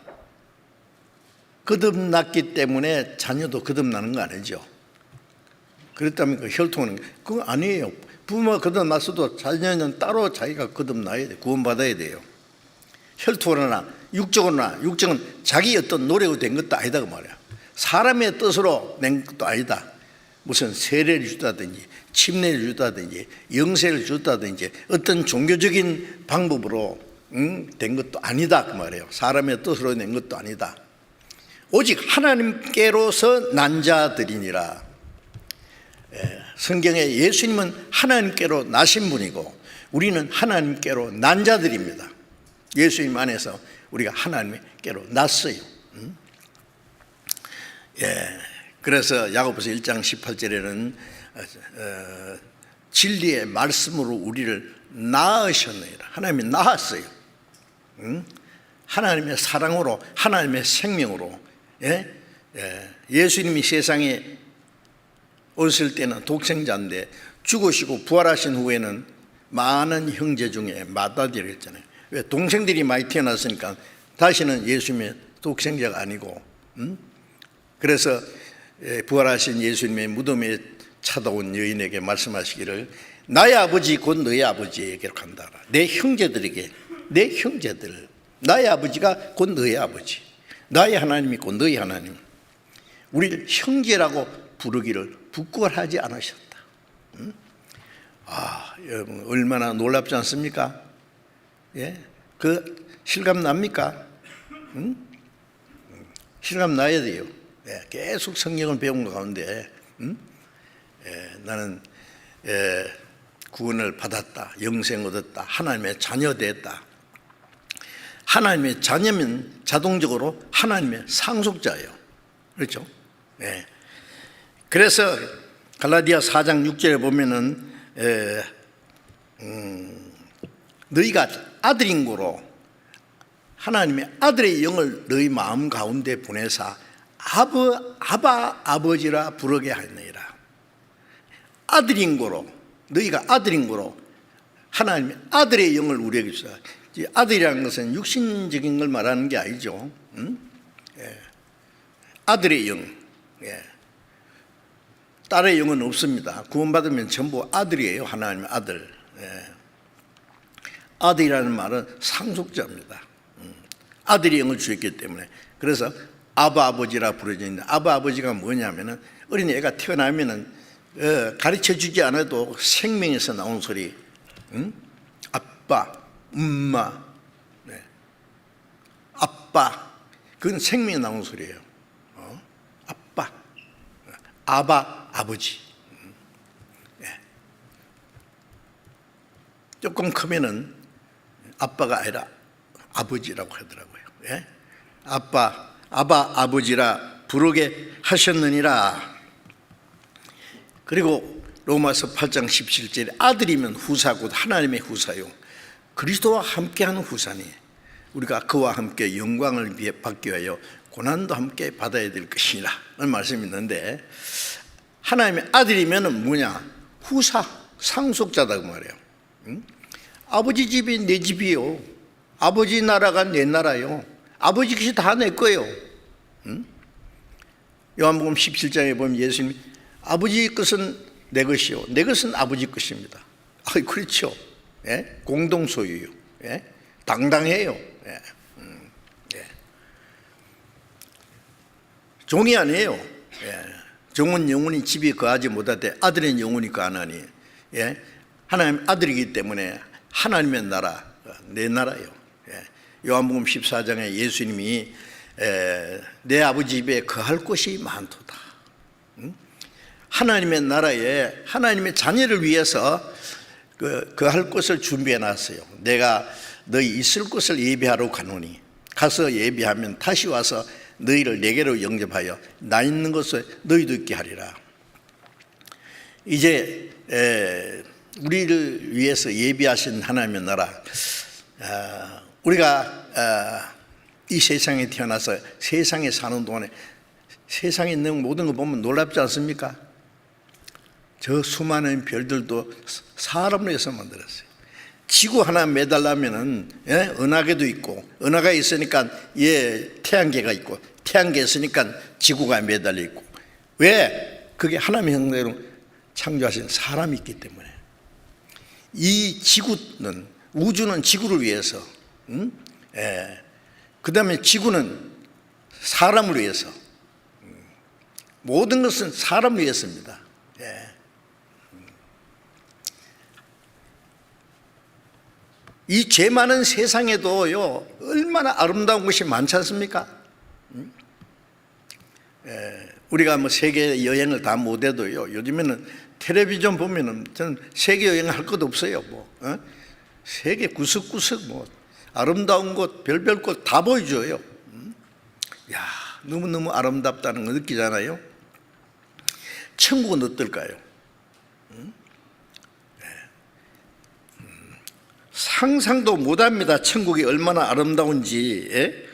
거듭났기 때문에 자녀도 거듭나는 거 아니죠. 그렇다면 그 혈통은 그거 아니에요. 부모가 거듭났어도 자녀는 따로 자기가 거듭나야 돼. 구원받아야 돼요. 혈통으로나 육적으로나 육적은 자기 어떤 노력으로 된 것도 아니다 그 말이야. 사람의 뜻으로 낸 것도 아니다. 무슨 세례를 주다든지 침례를 주다든지 영세를 주다든지 어떤 종교적인 방법으로 된 것도 아니다 그 말이에요. 사람의 뜻으로 낸 것도 아니다. 오직 하나님께로서 난 자들이니라. 성경에 예수님은 하나님께로 나신 분이고 우리는 하나님께로 난 자들입니다. 예수님 안에서 우리가 하나님께로 났어요. 그래서 야고보서 1장 18절에는 진리의 말씀으로 우리를 낳으셨느니라. 하나님이 낳았어요. 하나님의 사랑으로, 하나님의 생명으로. 예수님이 세상에 오실 때는 독생자인데 죽으시고 부활하신 후에는 많은 형제 중에 맏아들이 있잖아요. 왜? 동생들이 많이 태어났으니까 다시는 예수님의 독생자가 아니고. 그래서 부활하신 예수님의 무덤에 찾아온 여인에게 말씀하시기를 나의 아버지 곧 너의 아버지에게 간다. 내 형제들에게, 내 형제들, 나의 아버지가 곧 너의 아버지, 나의 하나님이 곧 너의 하나님, 우리를 형제라고 부르기를 부끄러워하지 않으셨다. 여러분 얼마나 놀랍지 않습니까? 그 실감 납니까? 실감 나야 돼요. 계속 성경을 배운 것 가운데 나는 구원을 받았다, 영생 얻었다, 하나님의 자녀 됐다. 하나님의 자녀면 자동적으로 하나님의 상속자예요. 그렇죠? 그래서 갈라디아 4장 6절에 보면은 너희가 아들인 고로 하나님의 아들의 영을 너희 마음 가운데 보내사 아바 아버지라 부르게 하였느니라. 아들인 고로, 너희가 아들인 고로 하나님의 아들의 영을 우리에게 주사. 아들이라는 것은 육신적인 걸 말하는 게 아니죠. 아들의 영, 딸의 영은 없습니다. 구원받으면 전부 아들이에요. 하나님의 아들. 아들이라는 말은 상속자입니다. 아들의 영을 주셨기 때문에. 그래서 아바 아버지라 부르짖는데, 아바 아버지가 뭐냐면은 어린 애가 태어나면은 가르쳐 주지 않아도 생명에서 나온 소리, 아빠, 엄마, 아빠, 그건 생명에 나온 소리예요. 아빠, 아바, 아버지. 조금 크면은 아빠가 아니라 아버지라고 하더라고요. 아빠, 아바, 아버지라 부르게 하셨느니라. 그리고 로마서 8장 17절에 아들이면 후사 곧 하나님의 후사요 그리스도와 함께하는 후사니 우리가 그와 함께 영광을 받기 위하여 고난도 함께 받아야 될 것이라 라는 말씀이 있는데, 하나님의 아들이면 뭐냐? 후사, 상속자다 그 말이에요. 아버지 집이 내 집이요, 아버지 나라가 내 나라요, 아버지 것이 다 내 거예요. 요한복음 17장에 보면 예수님이 아버지 것은 내 것이요 내 것은 아버지 것입니다. 그렇죠. 공동 소유요. 당당해요. 종이 아니에요. 종은 영원히 집에 거하지 못하되 아들은 영원히 거하나니. 하나님 아들이기 때문에 하나님의 나라, 내 나라요. 요한복음 14장에 예수님이 내 아버지 집에 거할 곳이 많도다. 하나님의 나라에 하나님의 자녀를 위해서 거할 곳을 준비해 놨어요. 내가 너희 있을 곳을 예비하러 가노니 가서 예비하면 다시 와서 너희를 내게로 영접하여 나 있는 곳에 너희도 있게 하리라. 이제 우리를 위해서 예비하신 하나님의 나라, 우리가 이 세상에 태어나서 세상에 사는 동안에 세상에 있는 모든 거 보면 놀랍지 않습니까? 저 수많은 별들도 사람을 위해서 만들었어요. 지구 하나 매달라면은 은하계도 있고, 은하가 있으니까 태양계가 있고, 태양계 있으니까 지구가 매달려 있고. 왜? 그게 하나님의 형상대로 창조하신 사람이 있기 때문에. 이 지구는, 우주는 지구를 위해서, 그 다음에 지구는 사람을 위해서, 모든 것은 사람을 위해서입니다. 이 죄 많은 세상에도요 얼마나 아름다운 것이 많지 않습니까? 우리가 뭐 세계 여행을 다 못해도요 요즘에는 텔레비전 보면은 저는 세계 여행 할 것도 없어요. 세계 구석구석 뭐 아름다운 곳, 별별 곳 다 보여줘요. 야, 너무너무 아름답다는 거 느끼잖아요. 천국은 어떨까요? 상상도 못합니다. 천국이 얼마나 아름다운지.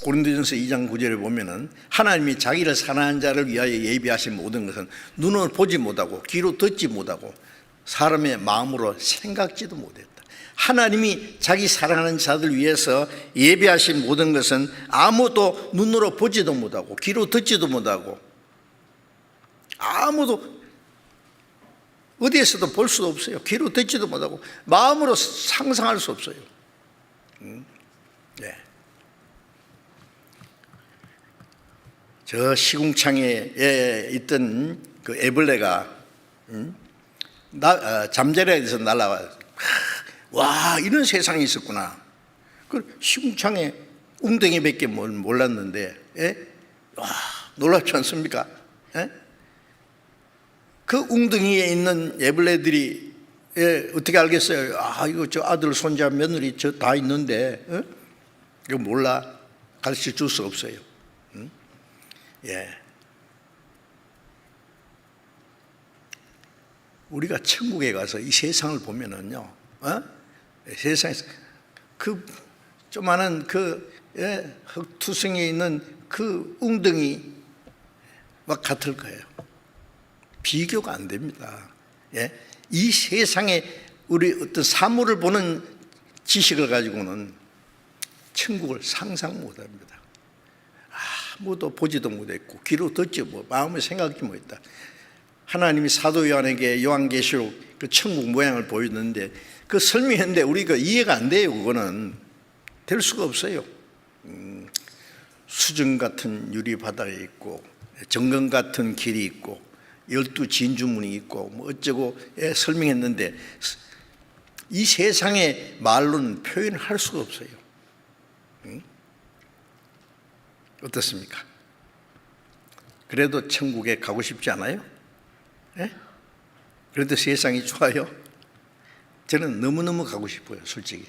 고린도전서 2장 9절에 보면은 하나님이 자기를 사랑하는 자를 위하여 예비하신 모든 것은 눈으로 보지 못하고 귀로 듣지 못하고 사람의 마음으로 생각지도 못했다. 하나님이 자기 사랑하는 자들 위해서 예비하신 모든 것은 아무도 눈으로 보지도 못하고 귀로 듣지도 못하고 아무도 어디에서도 볼 수도 없어요. 귀로 듣지도 못하고 마음으로 상상할 수 없어요. 네. 저 시궁창에 있던 그 애벌레가 잠자리에서 날아와, 와, 이런 세상이 있었구나. 그 시궁창에 웅덩이밖에 몰랐는데, 와, 놀랍지 않습니까? 그 웅덩이에 있는 애벌레들이 어떻게 알겠어요? 아, 이거 저 아들, 손자, 며느리 저 다 있는데, 이거 몰라. 가르쳐 줄 수 없어요. 우리가 천국에 가서 이 세상을 보면은요, 세상에서 그 조그마한 그 흙투성이에 있는 그 웅덩이와 같을 거예요. 비교가 안 됩니다. 이 세상에 우리 어떤 사물을 보는 지식을 가지고는 천국을 상상 못 합니다. 아무도 보지도 못했고 귀로 듣지 마음에 생각지 못했다. 하나님이 사도 요한에게 요한계시록 그 천국 모양을 보였는데 그 설명했는데 우리가 이해가 안 돼요. 그거는 될 수가 없어요. 수정 같은 유리 바닥에 있고 정금 같은 길이 있고 12 진주문이 있고 뭐 어쩌고 설명했는데 이 세상의 말로는 표현할 수가 없어요. 어떻습니까? 그래도 천국에 가고 싶지 않아요? 그래도 세상이 좋아요? 저는 너무너무 가고 싶어요, 솔직히.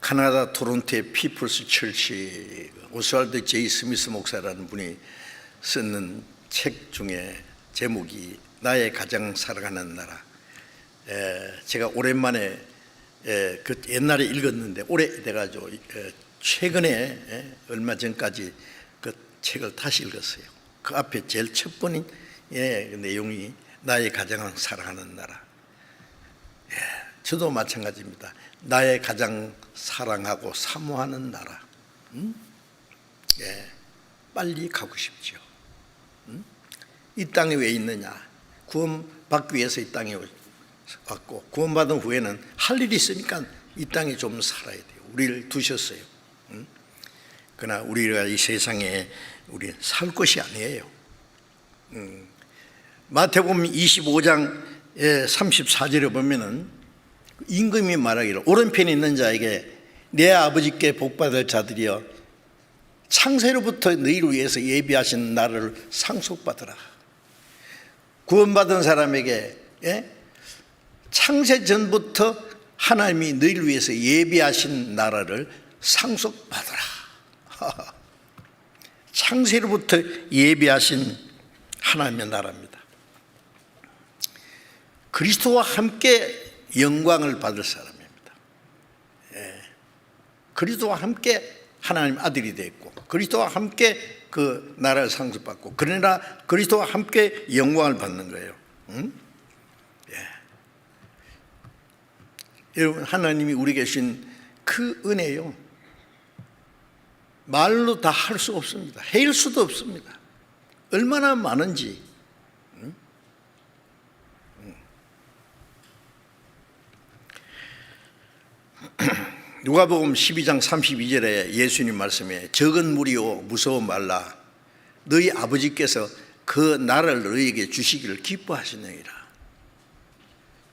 캐나다 토론토의 피플스 철치 오스왈드 제이 스미스 목사라는 분이 쓰는 책 중에 제목이 나의 가장 사랑하는 나라. 제가 오랜만에 그 옛날에 읽었는데 오래돼가지고 최근에 얼마 전까지 그 책을 다시 읽었어요. 그 앞에 제일 첫 번인 그 내용이 나의 가장 사랑하는 나라. 저도 마찬가지입니다. 나의 가장 사랑하고 사모하는 나라. 빨리 가고 싶죠. 이 땅에 왜 있느냐? 구원받기 위해서 이 땅에 왔고 구원받은 후에는 할 일이 있으니까 이 땅에 좀 살아야 돼요. 우리를 두셨어요. 그러나 우리가 이 세상에 우리 살 것이 아니에요. 마태복음 25장 34절에 보면은 임금이 말하기를 오른편에 있는 자에게 내 아버지께 복받을 자들이여 창세로부터 너희를 위해서 예비하신 나라를 상속받으라. 구원받은 사람에게 창세 전부터 하나님이 너희를 위해서 예비하신 나라를 상속받으라. 창세로부터 예비하신 하나님의 나라입니다. 그리스도와 함께 영광을 받을 사람입니다. 그리스도와 함께 하나님 아들이 됐고 그리스도와 함께 그 나라를 상속받고 그러나 그리스도와 함께 영광을 받는 거예요. 여러분 하나님이 우리에게 주신 그 은혜요 말로 다 할 수 없습니다. 헤일 수도 없습니다. 얼마나 많은지. 누가복음 12장 32절에 예수님 말씀에 적은 무리요 무서워 말라 너희 아버지께서 그 나라를 너희에게 주시기를 기뻐하시느니라.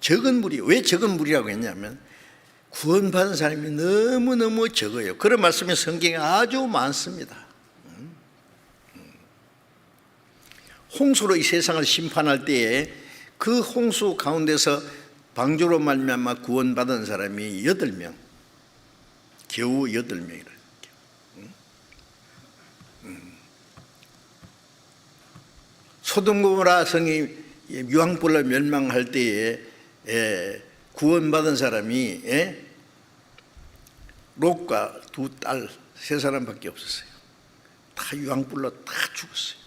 적은 무리, 왜 적은 무리라고 했냐면 구원받은 사람이 너무너무 적어요. 그런 말씀이 성경에 아주 많습니다. 홍수로 이 세상을 심판할 때에 그 홍수 가운데서 방주로 말미암아 구원받은 사람이 8명, 겨우 8명이라. 소돔고모라 성이 유황불로 멸망할 때에 구원받은 사람이 롯과 2딸 3사람밖에 없었어요. 다 유황불로 다 죽었어요.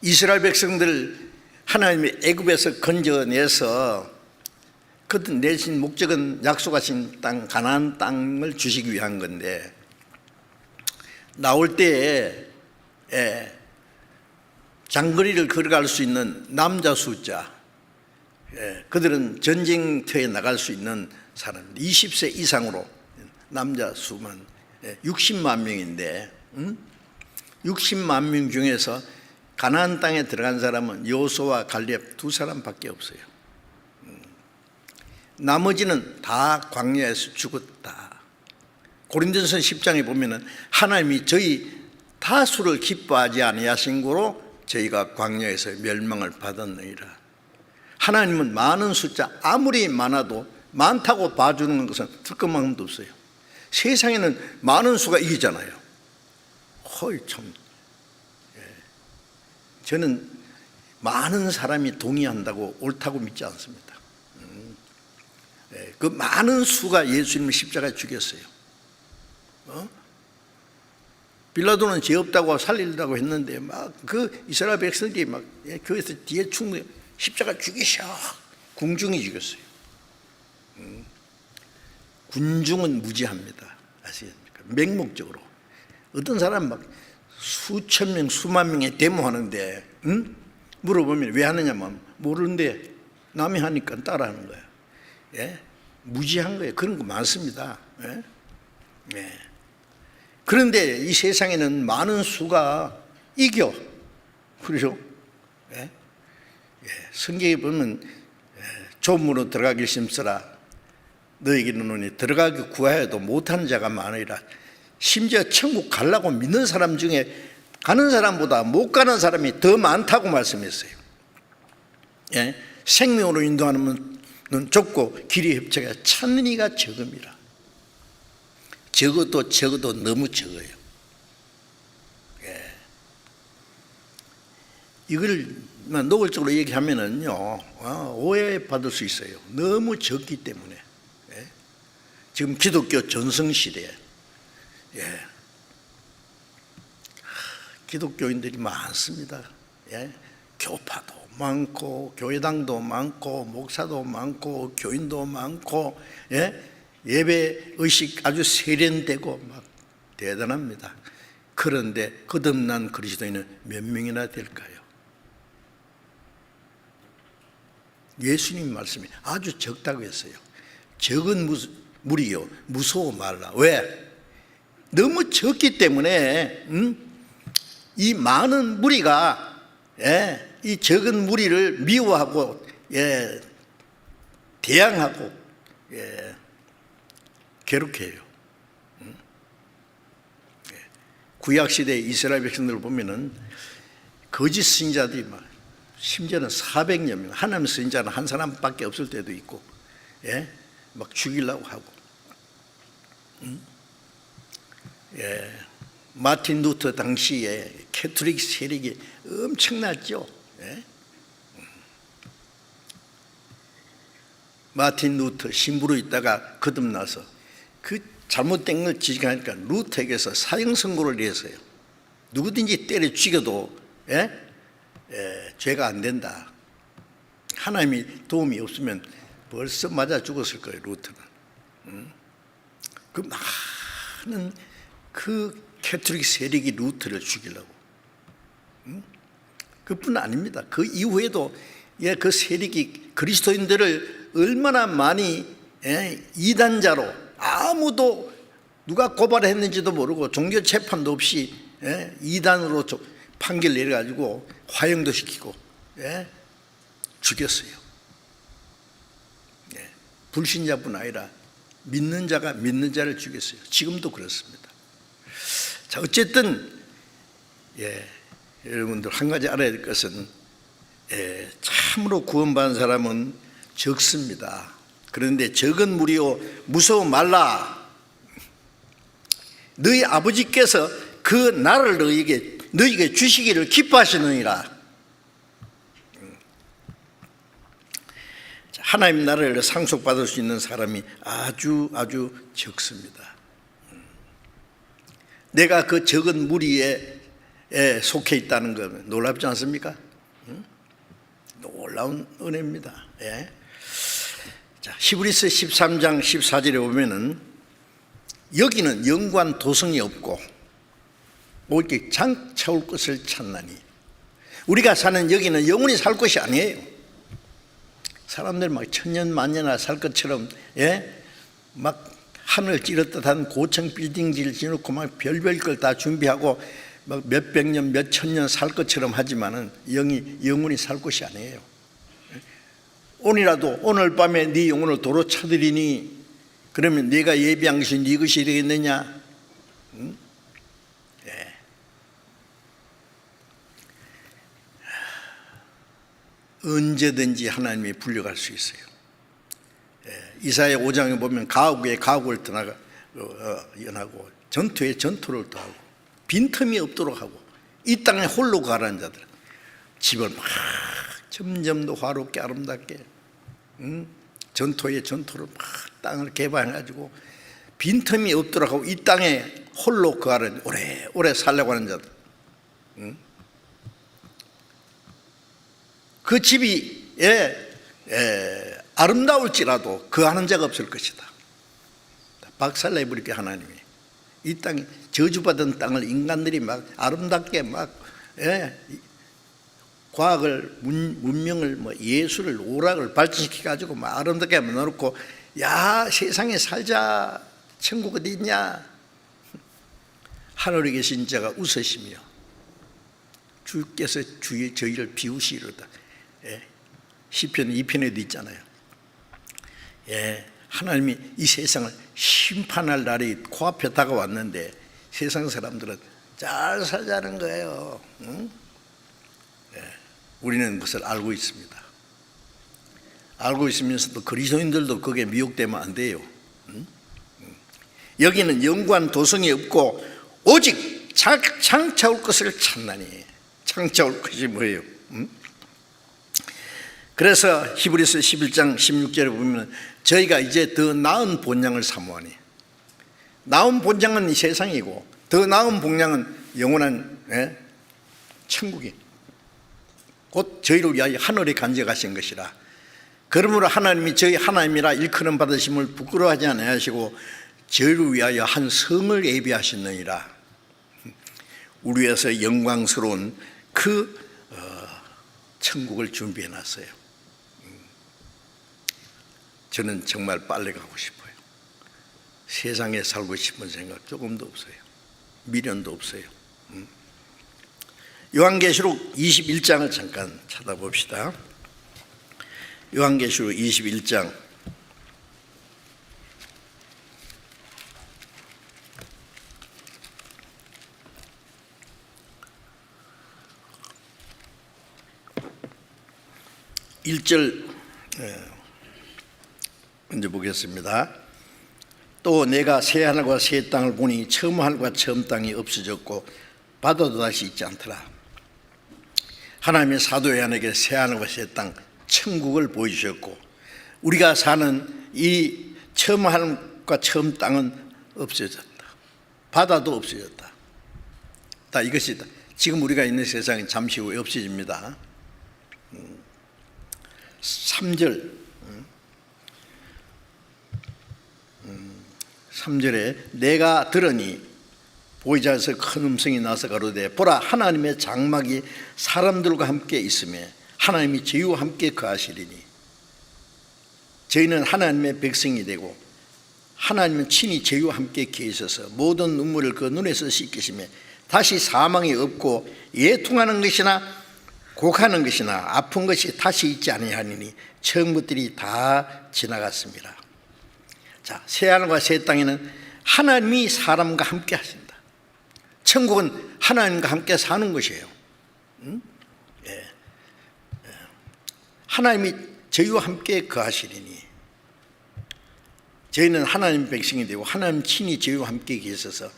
이스라엘 백성들 하나님이 애굽에서 건져내서 그 내신 목적은 약속하신 땅 가나안 땅을 주시기 위한 건데, 나올 때에 장거리를 걸어갈 수 있는 남자 숫자, 그들은 전쟁터에 나갈 수 있는 사람 20세 이상으로 남자 수만 60만 명인데 60만 명 중에서 가나안 땅에 들어간 사람은 여호수아와 갈렙 2사람밖에 없어요. 나머지는 다 광야에서 죽었다. 고린도전서 10장에 보면은 하나님이 저희 다수를 기뻐하지 아니하신 거로 저희가 광야에서 멸망을 받았느니라. 하나님은 많은 숫자 아무리 많아도 많다고 봐주는 것은 틀끔함도 없어요. 세상에는 많은 수가 이기잖아요. 참, 저는 많은 사람이 동의한다고 옳다고 믿지 않습니다. 그 많은 수가 예수님을 십자가에 죽였어요. 빌라도는 죄 없다고 살리려고 했는데 막 그 이스라엘 백성들이 막 교회에서 뒤에 충분히 십자가 죽이셔, 군중이 죽였어요. 군중은 무지합니다. 아시겠습니까? 맹목적으로 어떤 사람 막 수천 명 수만 명에 데모하는데 물어보면 왜 하느냐면 모르는데 남이 하니까 따라하는 거예요. 무지한 거예요. 그런 거 많습니다. 그런데 이 세상에는 많은 수가 이겨. 그렇죠? 성경에 보면 좁음으로 들어가길 힘쓰라. 너에게는 오니 들어가기 구하여도 못하는 자가 많으리라. 심지어 천국 가려고 믿는 사람 중에 가는 사람보다 못 가는 사람이 더 많다고 말씀했어요. 생명으로 인도하는 는 좁고 길이 협착해 찾는 이가 적음이라. 적어도 너무 적어요. 이걸 노골적으로 얘기하면은요, 오해받을 수 있어요. 너무 적기 때문에. 지금 기독교 전성시대에 기독교인들이 많습니다. 교파도 많고 교회당도 많고 목사도 많고 교인도 많고 예배 의식 아주 세련되고 막 대단합니다. 그런데 거듭난 그리스도인은 몇 명이나 될까요? 예수님 말씀이 아주 적다고 했어요. 적은 무리요 무서워 말라. 왜? 너무 적기 때문에 이 많은 무리가 이 적은 무리를 미워하고 대항하고 괴롭혀요. 구약시대 이스라엘 백성들을 보면은 거짓 선지자들이 막 심지어는 400여 명, 하나님 선지자는 한 사람밖에 없을 때도 있고 막 죽이려고 하고 마틴 루터 당시에 캐톨릭 세력이 엄청났죠. 마틴 루터 신부로 있다가 거듭나서 그 잘못된 걸 지적하니까 루터에게서 사형 선고를 내었어요. 누구든지 때려 죽여도 죄가 안 된다. 하나님이 도움이 없으면 벌써 맞아 죽었을 거예요. 루터는. 그 많은 그 캐톨릭 세력이 루터를 죽이려고. 그뿐 아닙니다. 그 이후에도 그 세력이 그리스도인들을 얼마나 많이 이단자로 아무도 누가 고발했는지도 모르고 종교 재판도 없이 이단으로 판결 내려가지고 화형도 시키고 죽였어요. 불신자뿐 아니라 믿는 자가 믿는 자를 죽였어요. 지금도 그렇습니다. 자, 어쨌든 여러분들 한 가지 알아야 될 것은 참 참으로 구원받은 사람은 적습니다. 그런데 적은 무리요 무서워 말라. 너희 아버지께서 그 나라를 너희에게 주시기를 기뻐하시느니라. 하나님 나라를 상속받을 수 있는 사람이 아주 적습니다. 내가 그 적은 무리에 속해 있다는 건 놀랍지 않습니까? 놀라운 은혜입니다. 자, 히브리서 13장 14절에 보면은 여기는 영관 도성이 없고 오직 장차올 것을 찾나니. 우리가 사는 여기는 영원히 살 것이 아니에요. 사람들 막 천년만년이나 살 것처럼 막 하늘 찌릿듯한 고층 빌딩지를 지어놓고 막 별별 걸 다 준비하고 막 몇백 년, 몇천 년 살 것처럼 하지만은 영원히 살 것이 아니에요. 오늘 밤에 네 영혼을 도로 쳐들이니 그러면 네가 예비한 것이 네 것이 되겠느냐? 응? 언제든지 하나님이 불려갈 수 있어요. 이사야 5장에 보면 가옥에 가옥을 연하고 전투에 전투를 더하고 빈틈이 없도록 하고 이 땅에 홀로 가라는 자들 집을 막 점점 더 화롭게 아름답게 전투에 전투를 막 땅을 개발해가지고 빈틈이 없도록 하고 이 땅에 홀로 거하는 오래 살려고 하는 자들 그 집이 아름다울지라도 거하는 자가 없을 것이다. 박살내버리게 하나님이 이 땅에 저주받은 땅을 인간들이 막 아름답게 막 과학을 문명을 뭐 예술을 오락을 발전시켜 가지고 막 아름답게 만들어놓고 야 세상에 살자 천국 어디 있냐. 하늘에 계신 자가 웃으시며 주께서 저희를 비우시리로다. 시편 2편에도 있잖아요. 하나님이 이 세상을 심판할 날이 코앞에 다가왔는데 세상 사람들은 잘 살자는 거예요. 우리는 그것을 알고 있습니다. 알고 있으면서도 그리스도인들도 거기에 미혹되면 안 돼요. 여기는 영관 도성이 없고 오직 장차올 것을 찾나니. 장차올 것이 뭐예요? 그래서 히브리서 11장 16절에 보면 저희가 이제 더 나은 본향을 사모하니. 나은 본향은 이 세상이고 더 나은 본향은 영원한 천국이 곧 저희를 위하여 하늘에 간직하신 것이라. 그러므로 하나님이 저희 하나님이라 일컬음 받으심을 부끄러워하지 아니하시고 저희를 위하여 한 성을 예비하셨느니라. 우리 위해서 영광스러운 그 천국을 준비해 놨어요. 저는 정말 빨리 가고 싶어요. 세상에 살고 싶은 생각 조금도 없어요. 미련도 없어요. 요한계시록 21장을 잠깐 찾아봅시다. 요한계시록 21장 1절 먼저 보겠습니다. 또 내가 새 하늘과 새 땅을 보니 처음 하늘과 처음 땅이 없어졌고 바다도 다시 있지 않더라. 하나님의 사도 요한에게 새 하늘과 새 땅 천국을 보여주셨고 우리가 사는 이 처음 하늘과 처음 땅은 없어졌다. 바다도 없어졌다. 다 이것이 지금 우리가 있는 세상이 잠시 후에 없어집니다. 3절에 내가 들으니 보이자에서 큰 음성이 나서 가로되 보라 하나님의 장막이 사람들과 함께 있으며 하나님이 저희와 함께 거하시리니 저희는 하나님의 백성이 되고 하나님은 친히 저희와 함께 계셔서 모든 눈물을 그 눈에서 씻기시며 다시 사망이 없고 예통하는 것이나 곡하는 것이나 아픈 것이 다시 있지 아니하니니 처음 것들이 다 지나갔습니다. 자, 새하늘과 새 땅에는 하나님이 사람과 함께 하신다. 천국은 하나님과 함께 사는 것이에요. 하나님이 저희와 함께 거하시리니, 저희는 하나님 백성이 되고 하나님 친히 저희와 함께 계셔서,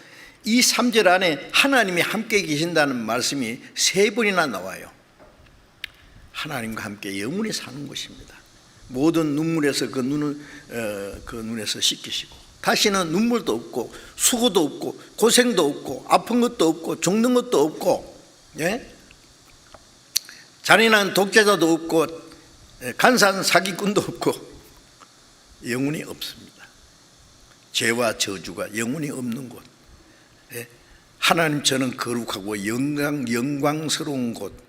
이 3절 안에 하나님이 함께 계신다는 말씀이 3번이나 나와요. 하나님과 함께 영원히 사는 것입니다. 모든 눈물에서 그 눈에서 씻기시고, 다시는 눈물도 없고 수고도 없고 고생도 없고 아픈 것도 없고 죽는 것도 없고, 잔인한 독재자도 없고 간사한 사기꾼도 없고, 영원히 없습니다. 죄와 저주가 영원히 없는 곳, 하나님 저는 거룩하고 영광스러운 곳,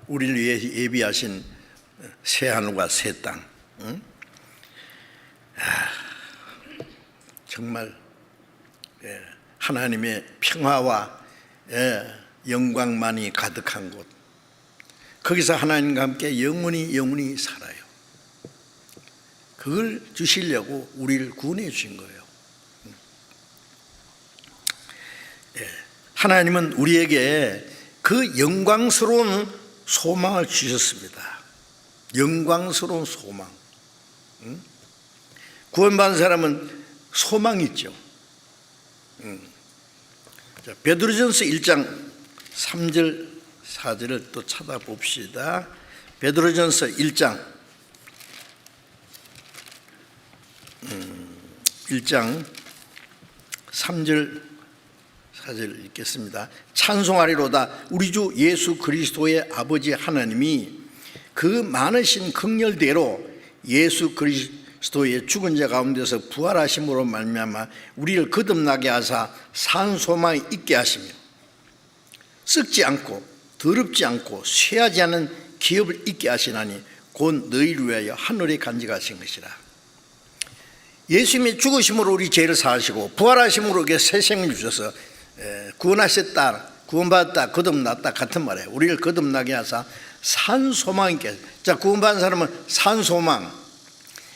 우리를 위해 예비하신 새 하늘과 새 땅, 정말 하나님의 평화와 영광만이 가득한 곳, 거기서 하나님과 함께 영원히 살아요. 그걸 주시려고 우리를 구원해 주신 거예요. 하나님은 우리에게 그 영광스러운 소망을 주셨습니다. 영광스러운 소망. 구원받은 사람은 소망이 있죠. 베드로전서 1장 3절 4절을 또 찾아봅시다. 베드로전서 1장 3절 4절 읽겠습니다. 찬송하리로다. 우리 주 예수 그리스도의 아버지 하나님이 그 많으신 긍휼대로 예수 그리스도의 죽은 자 가운데서 부활하심으로 말미암아 우리를 거듭나게 하사 산 소망이 있게 하시며, 썩지 않고 더럽지 않고 쇠하지 않은 기업을 있게 하시나니 곧 너희를 위하여 하늘에 간직하신 것이라. 예수님의 죽으심으로 우리 죄를 사하시고 부활하심으로 새 생명을 주셔서 구원하셨다, 구원받았다, 거듭났다 같은 말이에요. 우리를 거듭나게 하사 산 소망 있게. 자, 구원받은 사람은 산 소망.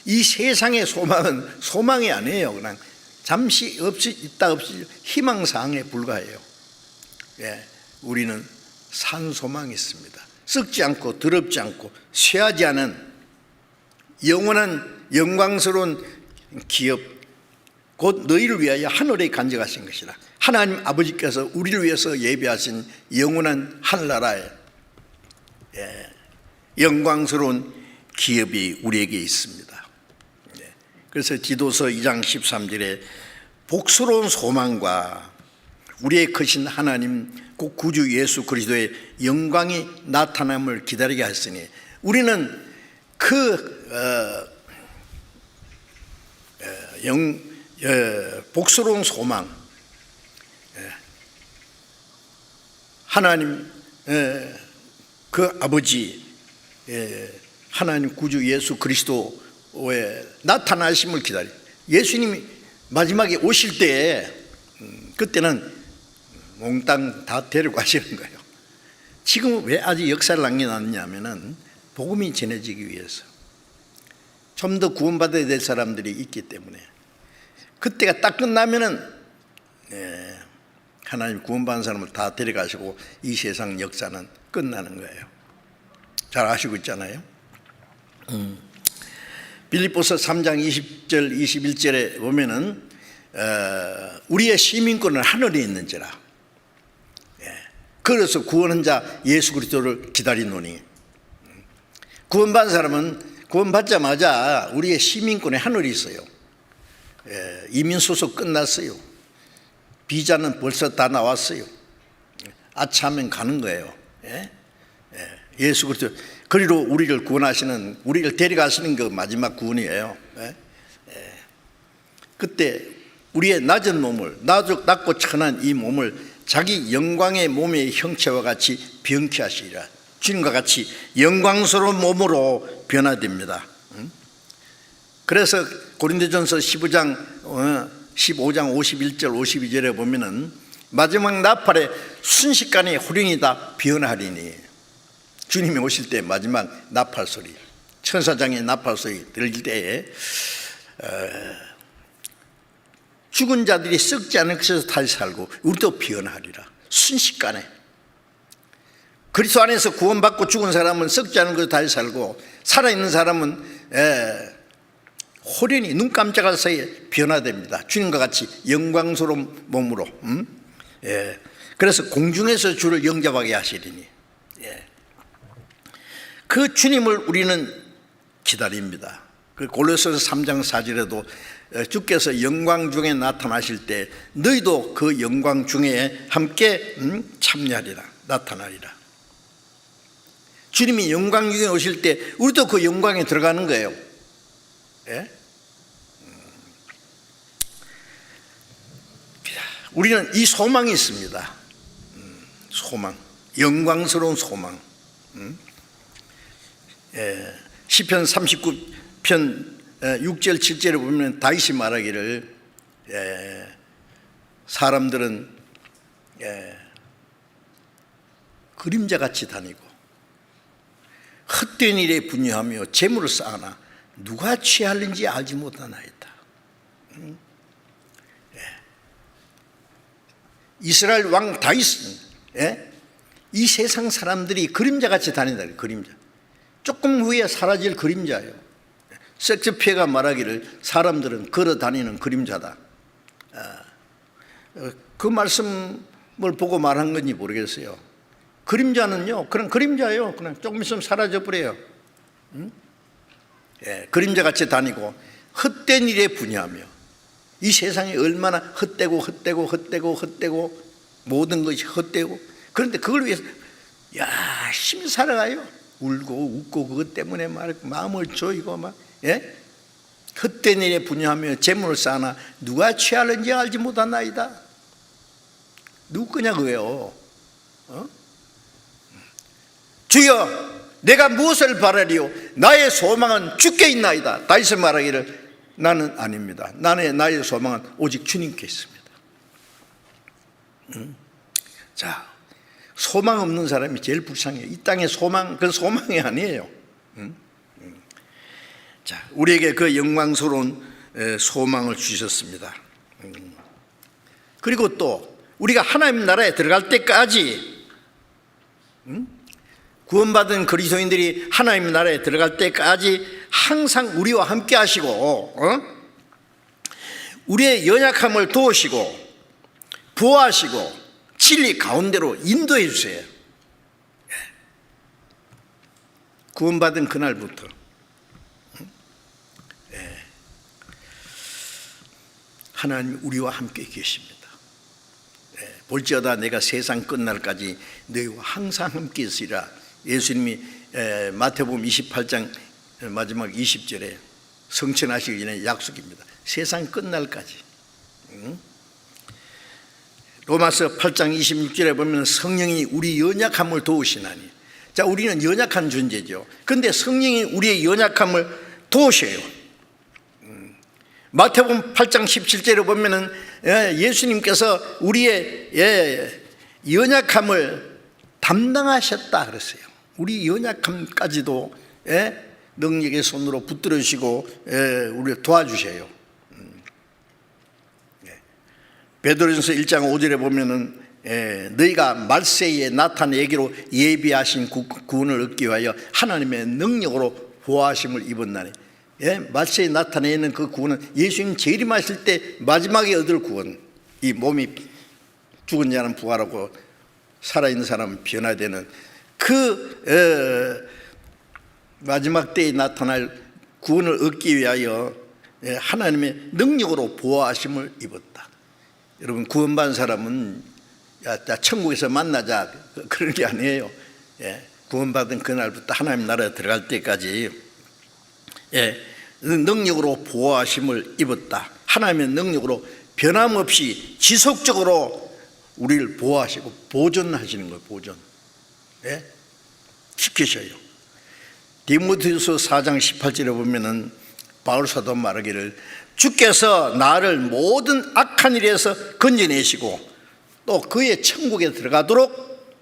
이 세상의 소망은 소망이 아니에요. 그냥 잠시 없이 있다 없이 희망사항에 불과해요. 우리는 산 소망이 있습니다. 썩지 않고 더럽지 않고 쇠하지 않은 영원한 영광스러운 기업, 곧 너희를 위하여 하늘에 간직하신 것이라. 하나님 아버지께서 우리를 위해서 예비하신 영원한 하늘나라에 영광스러운 기업이 우리에게 있습니다. 그래서 디도서 2장 13절에 복스러운 소망과 우리의 크신 하나님 곧 구주 예수 그리스도의 영광이 나타남을 기다리게 하였으니, 우리는 복스러운 소망, 하나님 그 아버지 하나님 구주 예수 그리스도의 나타나심을 기다려. 예수님이 마지막에 오실 때 그때는 몽땅 다 데려가시는 거예요. 지금은 왜 아직 역사를 남겨놨냐면은 복음이 전해지기 위해서, 좀 더 구원받아야 될 사람들이 있기 때문에. 그때가 딱 끝나면은 하나님 구원받은 사람을 다 데려가시고 이 세상 역사는 끝나는 거예요. 잘 아시고 있잖아요. 빌립보서 3장 20절 21절에 보면은 우리의 시민권은 하늘에 있는지라. 그래서 구원한 자 예수 그리스도를 기다리노니, 구원받은 사람은 구원받자마자 우리의 시민권에 하늘이 있어요. 이민 소속 끝났어요. 비자는 벌써 다 나왔어요. 아차하면 가는 거예요. 예수 그리스도, 그리로 우리를 구원하시는, 우리를 데려가시는 그 마지막 구원이에요. 그때 우리의 낮은 몸을, 낮고 천한 이 몸을 자기 영광의 몸의 형체와 같이 변케 하시리라. 주님과 같이 영광스러운 몸으로 변화됩니다. 그래서 고린도전서 15장 51절 52절에 보면은 마지막 나팔에 순식간에 호령이 다 변하리니, 주님이 오실 때 마지막 나팔 소리, 천사장의 나팔 소리 들릴 때에 죽은 자들이 썩지 않은 것에서 다시 살고 우리도 변하리라. 순식간에. 그리스도 안에서 구원받고 죽은 사람은 썩지 않은 것으로 다시 살고, 살아있는 사람은 호련히 눈 깜짝할 사이에 변화됩니다. 주님과 같이 영광스러운 몸으로. 그래서 공중에서 주를 영접하게 하시리니, 그 주님을 우리는 기다립니다. 그 골로새서 3장 4절에도 주께서 영광 중에 나타나실 때 너희도 그 영광 중에 함께 참여하리라, 나타나리라. 주님이 영광 중에 오실 때 우리도 그 영광에 들어가는 거예요. 우리는 이 소망이 있습니다. 소망, 영광스러운 소망. 시편 39편 6절 7절에 보면 다윗이 말하기를, 사람들은 그림자같이 다니고 헛된 일에 분유하며 재물을 쌓으나 누가 취할는지 알지 못하나이다. 이스라엘 왕 다윗은 이 세상 사람들이 그림자같이 다닌다. 그림자, 조금 후에 사라질 그림자예요. 섹스피어가 말하기를 사람들은 걸어 다니는 그림자다. 그 말씀을 보고 말한 건지 모르겠어요. 그림자는요, 그냥 그림자예요. 그냥 조금 있으면 사라져 버려요. 그림자같이 다니고 헛된 일에 분야하며, 이 세상이 얼마나 헛되고 모든 것이 헛되고, 그런데 그걸 위해서 열심히 살아가요. 울고 웃고 그것 때문에 마음을 조이고 헛된 일에 분야하며 재물을 쌓으나 누가 취하는지 알지 못하나이다. 누구 거냐 그게요. 주여 내가 무엇을 바라리요? 나의 소망은 주께 있나이다. 다윗이 말하기를 나는 아닙니다. 나의 소망은 오직 주님께 있습니다. 자, 소망 없는 사람이 제일 불쌍해요. 이 땅의 소망, 그건 소망이 아니에요. 자, 우리에게 그 영광스러운 소망을 주셨습니다. 그리고 또 우리가 하나님 나라에 들어갈 때까지, 구원받은 그리스도인들이 하나님 나라에 들어갈 때까지 항상 우리와 함께 하시고, 우리의 연약함을 도우시고 보호하시고 진리 가운데로 인도해 주세요. 구원받은 그날부터 하나님 우리와 함께 계십니다. 볼지어다 내가 세상 끝날까지 너희와 항상 함께 있으리라. 예수님이 마태복음 28장 마지막 20절에 성천하시기 전에 약속입니다. 세상 끝날까지. 로마서 8장 26절에 보면 성령이 우리 연약함을 도우시나니. 자, 우리는 연약한 존재죠. 그런데 성령이 우리의 연약함을 도우셔요. 마태복음 8장 17절에 보면은 예수님께서 우리의 연약함을 담당하셨다 그랬어요. 우리 연약함까지도 능력의 손으로 붙들으시고 우리를 도와주셔요. 베드로전서 1장 5절에 보면은 너희가 말세에 나타내기로 예비하신 구원을 얻기 위하여 하나님의 능력으로 보호하심을 입었나니. 말세에 나타내는 그 구원은 예수님 재림하실 때 마지막에 얻을 구원. 이 몸이 죽은 자는 부활하고 살아있는 사람은 변화되는 그 마지막 때에 나타날 구원을 얻기 위하여 하나님의 능력으로 보호하심을 입었다. 여러분, 구원받은 사람은 야 천국에서 만나자 그런 게 아니에요. 구원받은 그날부터 하나님 나라에 들어갈 때까지 능력으로 보호하심을 입었다. 하나님의 능력으로 변함없이 지속적으로 우리를 보호하시고 보존하시는 거예요. 보존. 지키셔요. 디모데후서 4장 18절에 보면은 바울 사도 말하기를 주께서 나를 모든 악한 일에서 건져내시고 또 그의 천국에 들어가도록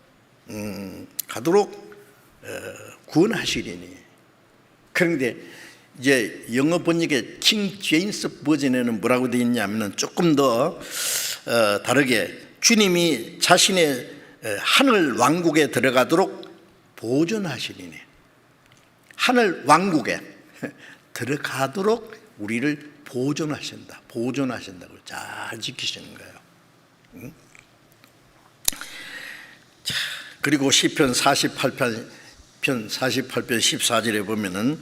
구원하시리니. 그런데 이제 영어 번역의 킹 제임스 버전에는 뭐라고 되어 있냐면은 조금 더 다르게 주님이 자신의 하늘 왕국에 들어가도록 보존하시리니 하늘 왕국에 들어가도록 우리를 보존하신다고 잘 지키시는 거예요. 자, 그리고 시편 48편 14절에 보면은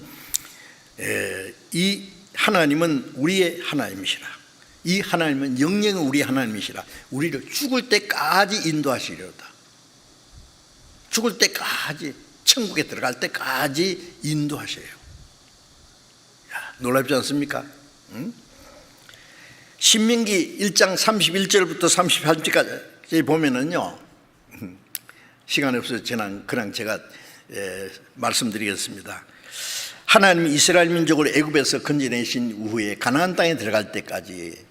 이 하나님은 우리의 하나님이시라. 이 하나님은 영영은 우리 하나님이시라. 우리를 죽을 때까지 인도하시려다. 죽을 때까지, 천국에 들어갈 때까지 인도하셔요. 야, 놀랍지 않습니까? 응? 신명기 1장 31절부터 38절까지 보면은요, 시간이 없어서 그냥 제가 말씀드리겠습니다. 하나님이 이스라엘 민족을 애굽에서 건져내신 후에 가나안 땅에 들어갈 때까지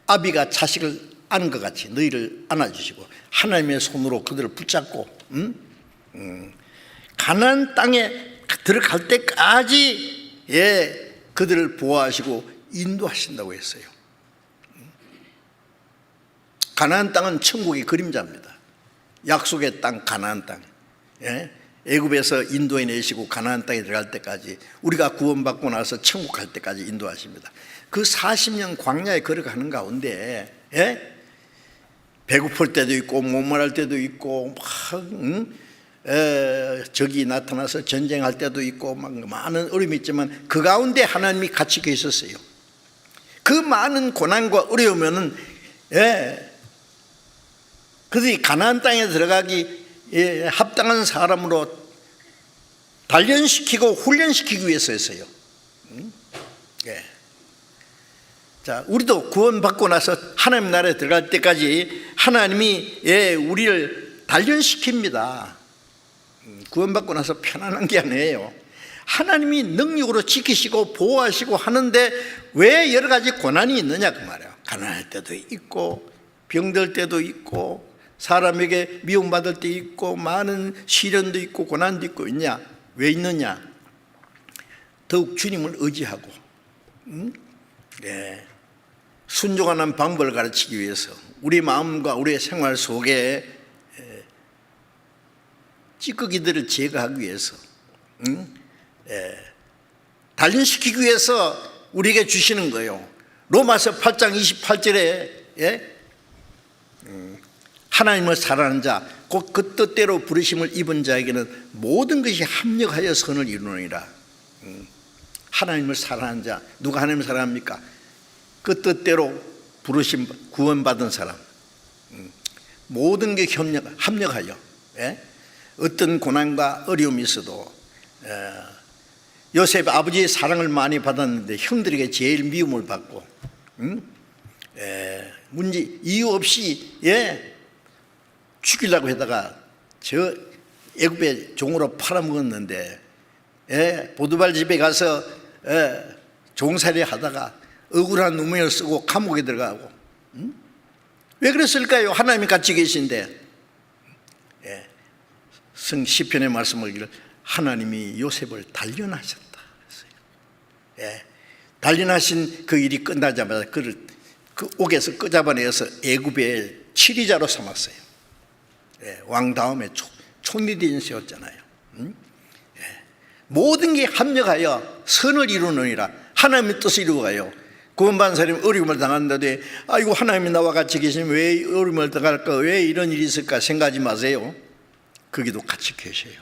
아비가 자식을 안은 것 같이 너희를 안아주시고 하나님의 손으로 그들을 붙잡고 가나안 땅에 들어갈 때까지 그들을 보호하시고 인도하신다고 했어요. 가나안 땅은 천국의 그림자입니다. 약속의 땅 가나안 땅. 애굽에서 인도해 내시고 가나안 땅에 들어갈 때까지, 우리가 구원받고 나서 천국 갈 때까지 인도하십니다. 그 40년 광야에 걸어가는 가운데 배고플 때도 있고 목마를 때도 있고 적이 나타나서 전쟁할 때도 있고 막 많은 어려움이 있지만 그 가운데 하나님이 같이 계셨어요. 그 많은 고난과 어려우면은 그들이 가나안 땅에 들어가기 합당한 사람으로 단련시키고 훈련시키기 위해서였어요. 자, 우리도 구원받고 나서 하나님 나라에 들어갈 때까지 하나님이 우리를 단련시킵니다. 구원받고 나서 편안한 게 아니에요. 하나님이 능력으로 지키시고 보호하시고 하는데 왜 여러 가지 고난이 있느냐 그 말이에요. 가난할 때도 있고 병들 때도 있고 사람에게 미움받을 때 있고 많은 시련도 있고 고난도 있고 있냐? 왜 있느냐? 더욱 주님을 의지하고 순종하는 방법을 가르치기 위해서 우리 마음과 우리의 생활 속에 찌꺼기들을 제거하기 위해서 단련시키기 위해서 우리에게 주시는 거예요. 로마서 8장 28절에 하나님을 사랑하는 자 곧 그 뜻대로 부르심을 입은 자에게는 모든 것이 합력하여 선을 이루느니라. 하나님을 사랑하는 자, 누가 하나님을 사랑합니까? 그 뜻대로 부르심 구원받은 사람. 모든 게 합력하여 어떤 고난과 어려움이 있어도 요셉 아버지의 사랑을 많이 받았는데 형들에게 제일 미움을 받고 문제 이유 없이 죽이려고 하다가 저 애굽의 종으로 팔아먹었는데 보드발 집에 가서 종살이 하다가 억울한 누명을 쓰고 감옥에 들어가고 왜 그랬을까요? 하나님이 같이 계신데 시편의 말씀을 하나님이 요셉을 단련하셨다 했어요. 단련하신 그 일이 끝나자마자 그를 그 옥에서 끄잡아내서 애굽의 치리자로 삼았어요. 왕 다음에 총리대인 세웠잖아요. 모든 게 합력하여 선을 이루느니라. 하나님의 뜻을 이루어가요. 구원받은 사람이 어려움을 당하는데 아이고 하나님이 나와 같이 계시면 왜 어려움을 당할까, 왜 이런 일이 있을까 생각하지 마세요. 거기도 같이 계셔요.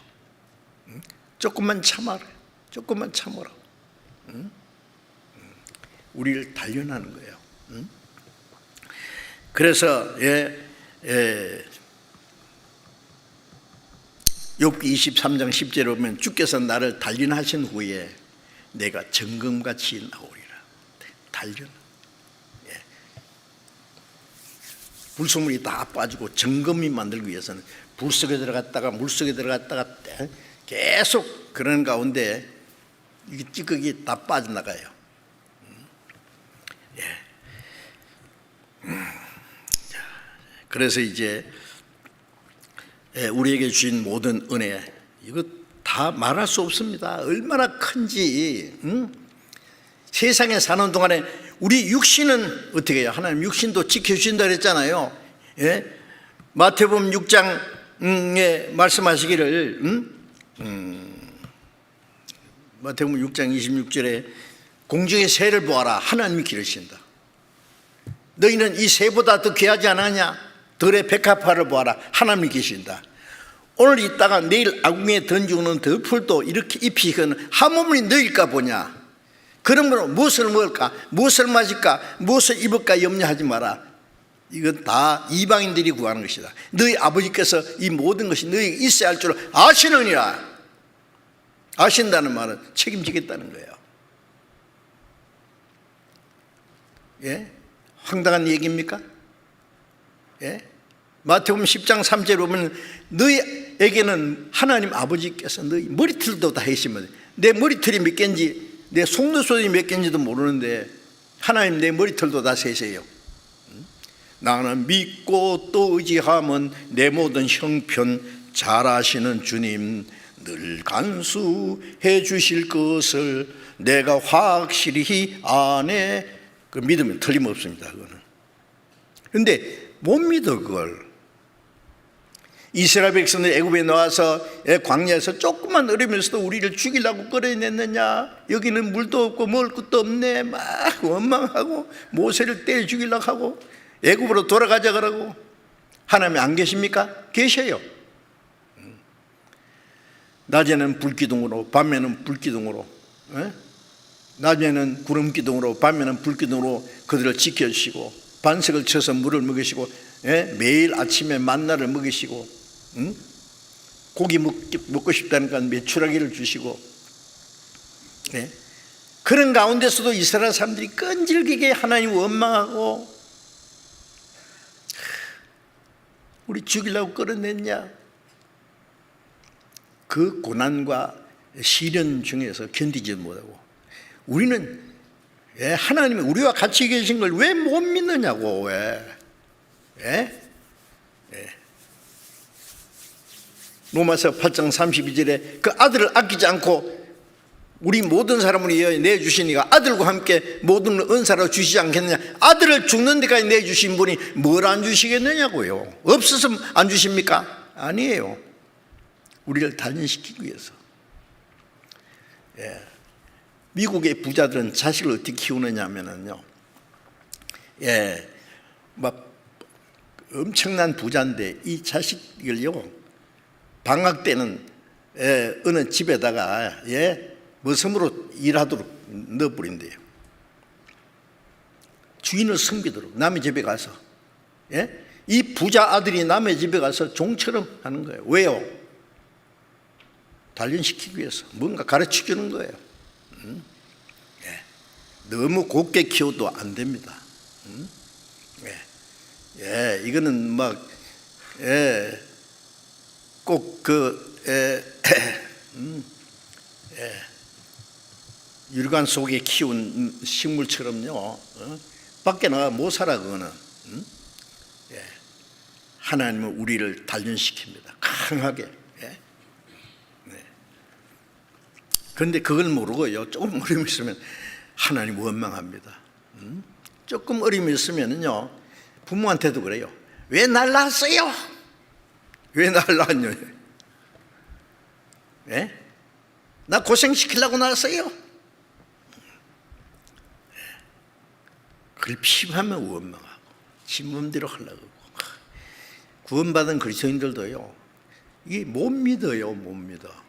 조금만 참아라. 조금만 참아라. 우리를 단련하는 거예요. 그래서 욥기 23장 10절에 보면 주께서 나를 단련하신 후에 내가 정금같이 나오리라. 단련. 불순물이 다 빠지고 정금이 만들기 위해서는 불속에 들어갔다가 물속에 들어갔다가 계속 그런 가운데 이게 찌꺼기 다 빠져나가요. 그래서 이제 우리에게 주신 모든 은혜, 이거 다 말할 수 없습니다. 얼마나 큰지. 세상에 사는 동안에 우리 육신은 어떻게 해요? 하나님 육신도 지켜주신다 그랬잖아요. 마태복음 6장 말씀하시기를 마태복음 6장 26절에 공중의 새를 보아라, 하나님이 기르신다. 너희는 이 새보다 더 귀하지 않았냐? 들의 백합화를 보아라, 하나님이 계신다. 오늘 있다가 내일 아궁이에 던지고는 덜풀도 이렇게 잎이 익은 하모니 너희일까 보냐? 그러므로 무엇을 먹을까, 무엇을 마실까, 무엇을 입을까 염려하지 마라. 이건 다 이방인들이 구하는 것이다. 너희 아버지께서 이 모든 것이 너희에게 있어야 할 줄 아시느니라. 아신다는 말은 책임지겠다는 거예요. 예? 황당한 얘기입니까? 예? 마태복음 10장 3절에 보면 너희에게는 하나님 아버지께서 너희 머리털도 다 해시면, 내 머리털이 몇 개인지, 내 속눈썹이 몇 개인지도 모르는데 하나님 내 머리털도 다 세세요. 나는 믿고 또 의지하면 내 모든 형편 잘 아시는 주님 늘 간수해 주실 것을 내가 확실히 아네. 그 믿으면 틀림없습니다. 그거는. 그런데 못 믿어. 그걸 이스라엘 백성들 애굽에 나와서 광야에서 조그만 어려면서도 우리를 죽이려고 끌어냈느냐, 여기는 물도 없고 먹을 것도 없네, 막 원망하고 모세를 때려 죽이려고 하고 애굽으로 돌아가자 그러고. 하나님이 안 계십니까? 계셔요. 낮에는 불기둥으로, 밤에는 불기둥으로, 낮에는 구름기둥으로, 밤에는 불기둥으로 그들을 지켜주시고, 반석을 쳐서 물을 먹이시고, 매일 아침에 만나를 먹이시고, 고기 먹고 싶다니까 메추라기를 주시고, 그런 가운데서도 이스라엘 사람들이 끈질기게 하나님 원망하고, 우리 죽이려고 끌어냈냐? 그 고난과 시련 중에서 견디지 못하고, 우리는 하나님이 우리와 같이 계신 걸 왜 못 믿느냐고. 왜? 로마서 8장 32절에 그 아들을 아끼지 않고 우리 모든 사람을 위하여 내주시니까 아들과 함께 모든 은사로 주시지 않겠느냐. 아들을 죽는 데까지 내주신 분이 뭘 안 주시겠느냐고요. 없어서 안 주십니까? 아니에요. 우리를 단련시키기 위해서. 미국의 부자들은 자식을 어떻게 키우느냐 하면요, 막 엄청난 부자인데 이 자식을요, 방학 때는 어느 집에다가 머슴으로 일하도록 넣어버린대요. 주인을 섬기도록 남의 집에 가서. 이 부자 아들이 남의 집에 가서 종처럼 하는 거예요. 왜요? 단련시키기 위해서 뭔가 가르쳐 주는 거예요. 너무 곱게 키워도 안 됩니다. 이거는 막 꼭 율관 속에 키운 식물처럼요, 밖에 나가 못 살아. 그거는. 하나님은 우리를 단련시킵니다. 강하게. 그런데 그걸 모르고요, 조금 어려움이 있으면 하나님 원망합니다. 조금 어려움이 있으면요, 부모한테도 그래요. 왜 날 낳았어요? 왜 날 낳았냐? 나 고생시키려고 낳았어요? 그걸 피하면 원망하고 지 맘대로 하려고 하고. 구원받은 그리스도인들도요, 이게 못 믿어요. 못 믿어.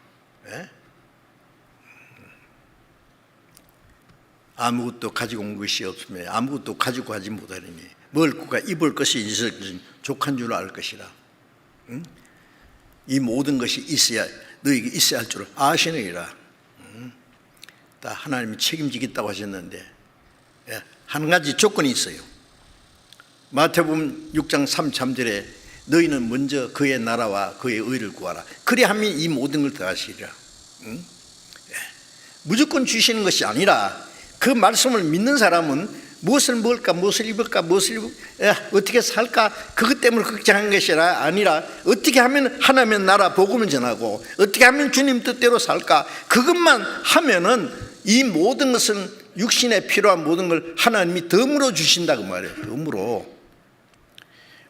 아무것도 가지고 온 것이 없으며 아무것도 가지고 가지 못하리니 먹을 것과 입을 것이 있을 것은 족한 줄 알 것이라. 이 모든 것이 있어야, 너에게 있어야 할 줄 아시느니라. 다 하나님이 책임지겠다고 하셨는데 한 가지 조건이 있어요. 마태복음 6장 3절에 너희는 먼저 그의 나라와 그의 의를 구하라. 그리 하면 이 모든 걸 더하시리라. 무조건 주시는 것이 아니라 그 말씀을 믿는 사람은 무엇을 먹을까, 무엇을 입을까, 어떻게 살까, 그것 때문에 걱정하는 것이 아니라 어떻게 하면 하나님의 나라 복음을 전하고 어떻게 하면 주님 뜻대로 살까, 그것만 하면은 이 모든 것은 육신에 필요한 모든 걸 하나님이 덤으로 주신다고 말해요. 덤으로.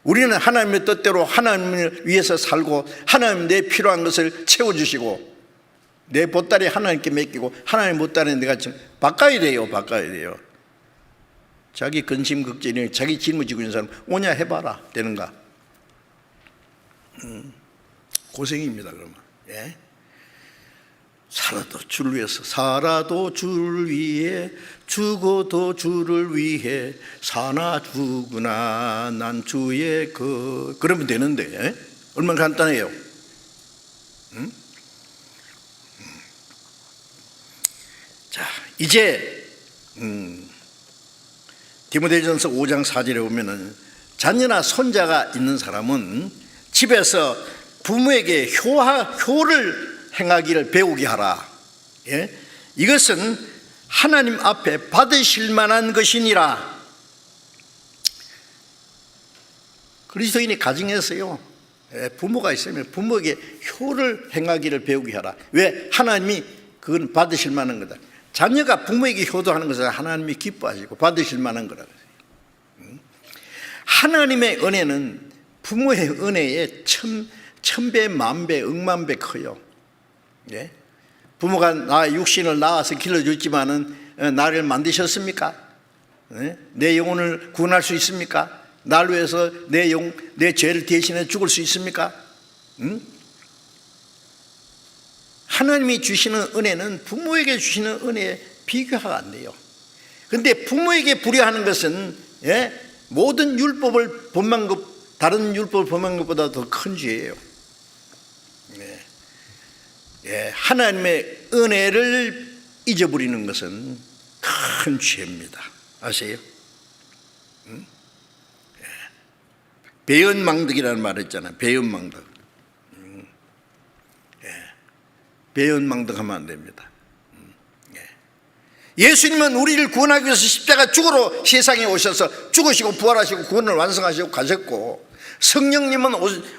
우리는 하나님의 뜻대로 하나님을 위해서 살고 하나님 내 필요한 것을 채워주시고 내 보따리 하나님께 맡기고 하나님 보따리 내가 지금 바꿔야 돼요. 자기 근심 걱정이 자기 짊어지고 있는 사람 오냐 해봐라 되는가? 고생입니다. 그러면 살아도 주를 위해서, 살아도 주를 위해, 죽어도 주를 위해, 사나 죽으나 난 주의 그러면 되는데 얼마나 간단해요. 자, 이제 디모데전서 5장 4절에 보면은 자녀나 손자가 있는 사람은 집에서 부모에게 효를 행하기를 배우게 하라. 이것은 하나님 앞에 받으실 만한 것이니라. 그리스도인이 가정에서요, 부모가 있으면 부모에게 효를 행하기를 배우게 하라. 왜? 하나님이 그건 받으실 만한 거다. 자녀가 부모에게 효도하는 것은 하나님이 기뻐하시고 받으실 만한 거라. 하나님의 은혜는 부모의 은혜에 천배, 만배, 억만배 커요. 부모가 나 육신을 낳아서 길러줬지만은 나를 만드셨습니까? 내 영혼을 구원할 수 있습니까? 날 위해서 내 죄를 대신해 죽을 수 있습니까? 하나님이 주시는 은혜는 부모에게 주시는 은혜에 비교가 안 돼요. 그런데 부모에게 불효하는 것은 모든 율법을 범한 것, 다른 율법을 범한 것보다 더 큰 죄예요. 하나님의 은혜를 잊어버리는 것은 큰 죄입니다. 아세요? 배은망덕이라는 말을 했잖아요. 배은망덕. 배은망덕하면 안 됩니다. 예수님은 우리를 구원하기 위해서 십자가 죽으러 세상에 오셔서 죽으시고 부활하시고 구원을 완성하시고 가셨고, 성령님은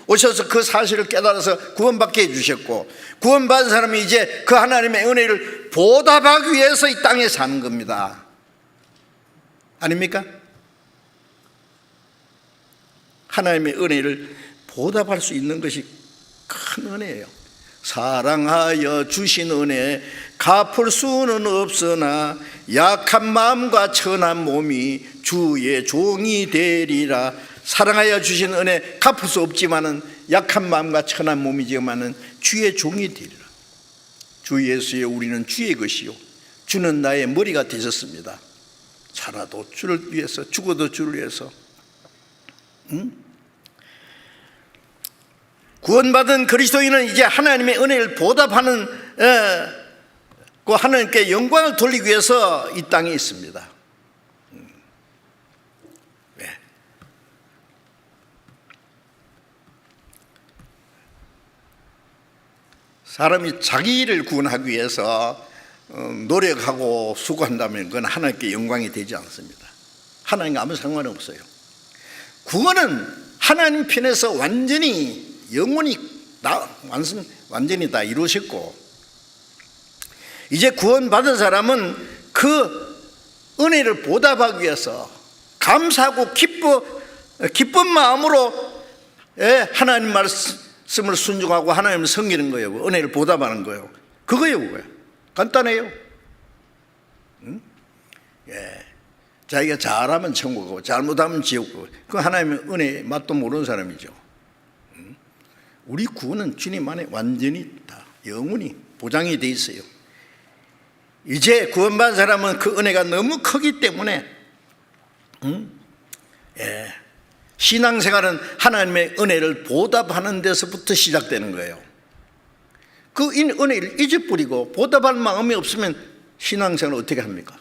오셔서 그 사실을 깨달아서 구원받게 해주셨고, 구원받은 사람이 이제 그 하나님의 은혜를 보답하기 위해서 이 땅에 사는 겁니다. 아닙니까? 하나님의 은혜를 보답할 수 있는 것이 큰 은혜예요. 사랑하여 주신 은혜 갚을 수는 없으나 약한 마음과 천한 몸이 주의 종이 되리라. 사랑하여 주신 은혜 갚을 수 없지만은 약한 마음과 천한 몸이지만은 주의 종이 되리라. 주 예수에 우리는 주의 것이요 주는 나의 머리가 되셨습니다. 살아도 주를 위해서, 죽어도 주를 위해서. 구원받은 그리스도인은 이제 하나님의 은혜를 보답하는 그 하나님께 영광을 돌리기 위해서 이 땅에 있습니다. 사람이 자기를 구원하기 위해서 노력하고 수고한다면 그건 하나님께 영광이 되지 않습니다. 하나님과 아무 상관이 없어요. 구원은 하나님 편에서 완전히 영원히 완전히 다 이루셨고, 이제 구원받은 사람은 그 은혜를 보답하기 위해서 감사하고 기쁜 마음으로 하나님 말씀을 순종하고 하나님을 섬기는 거예요. 은혜를 보답하는 거예요. 그거예요. 그거예요. 간단해요. 자기가 잘하면 천국 가고 잘못하면 지옥 가고, 그 하나님의 은혜의 맛도 모르는 사람이죠. 우리 구원은 주님 안에 완전히 다 영원히 보장이 돼 있어요. 이제 구원받은 사람은 그 은혜가 너무 크기 때문에 신앙생활은 하나님의 은혜를 보답하는 데서부터 시작되는 거예요. 그 은혜를 잊어버리고 보답할 마음이 없으면 신앙생활을 어떻게 합니까?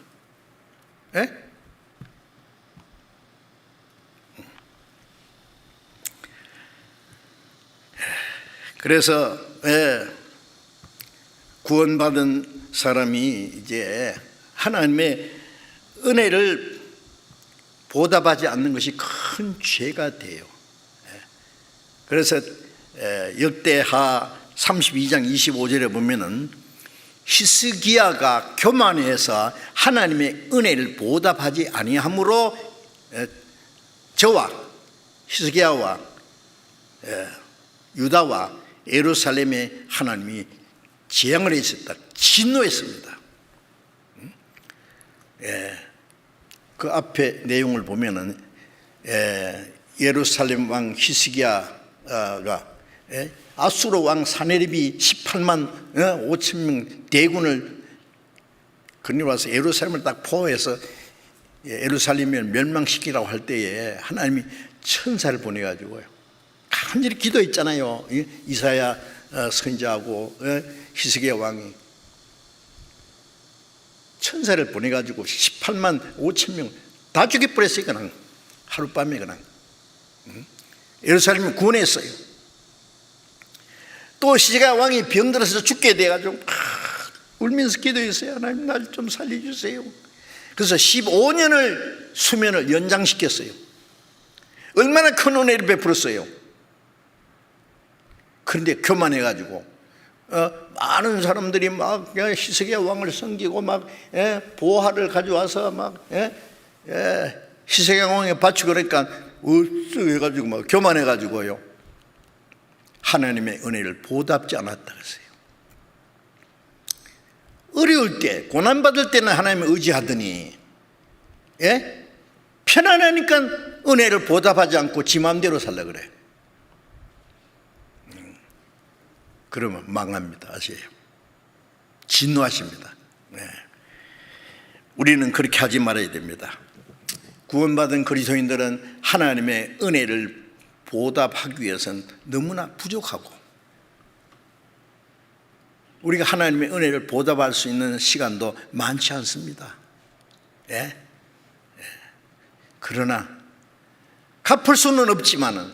그래서 구원받은 사람이 이제 하나님의 은혜를 보답하지 않는 것이 큰 죄가 돼요. 그래서 역대하 32장 25절에 보면은 히스기야가 교만해서 하나님의 은혜를 보답하지 아니함으로 저와 히스기야와 유다와 예루살렘에 하나님이 재앙을 했었다. 진노했습니다. 그 앞에 내용을 보면은 예루살렘 왕 히스기야가 아수르 왕 사네립이 18만 5천 명 대군을 건너와서 예루살렘을 딱 포위해서 예루살렘을 멸망시키라고 할 때에 하나님이 천사를 보내가지고요, 간절히 기도했잖아요. 이사야 선지자하고 히스기야 왕이 천사를 보내가지고 18만 5천 명 다 죽여버렸어요. 그냥 하룻밤에 그냥 예루살렘을 구원했어요. 또 히스기야 왕이 병들어서 죽게 돼가지고 울면서 기도했어요. 하나님 날 좀 살려주세요. 그래서 15년을 수면을 연장시켰어요. 얼마나 큰 은혜를 베풀었어요. 그런데 교만해가지고 많은 사람들이 막 히스기야 왕을 섬기고 막 보화를 가져와서 막 히스기야 왕에 바치고 그러니까 해가지고 막 교만해가지고요, 하나님의 은혜를 보답지 않았다 그랬어요. 어려울 때, 고난받을 때는 하나님을 의지하더니 편안하니까 은혜를 보답하지 않고 지 마음대로 살라 그래. 그러면 망합니다. 아세요? 진노하십니다. 우리는 그렇게 하지 말아야 됩니다. 구원받은 그리스도인들은 하나님의 은혜를 보답하기 위해서는 너무나 부족하고, 우리가 하나님의 은혜를 보답할 수 있는 시간도 많지 않습니다. 그러나 갚을 수는 없지만은,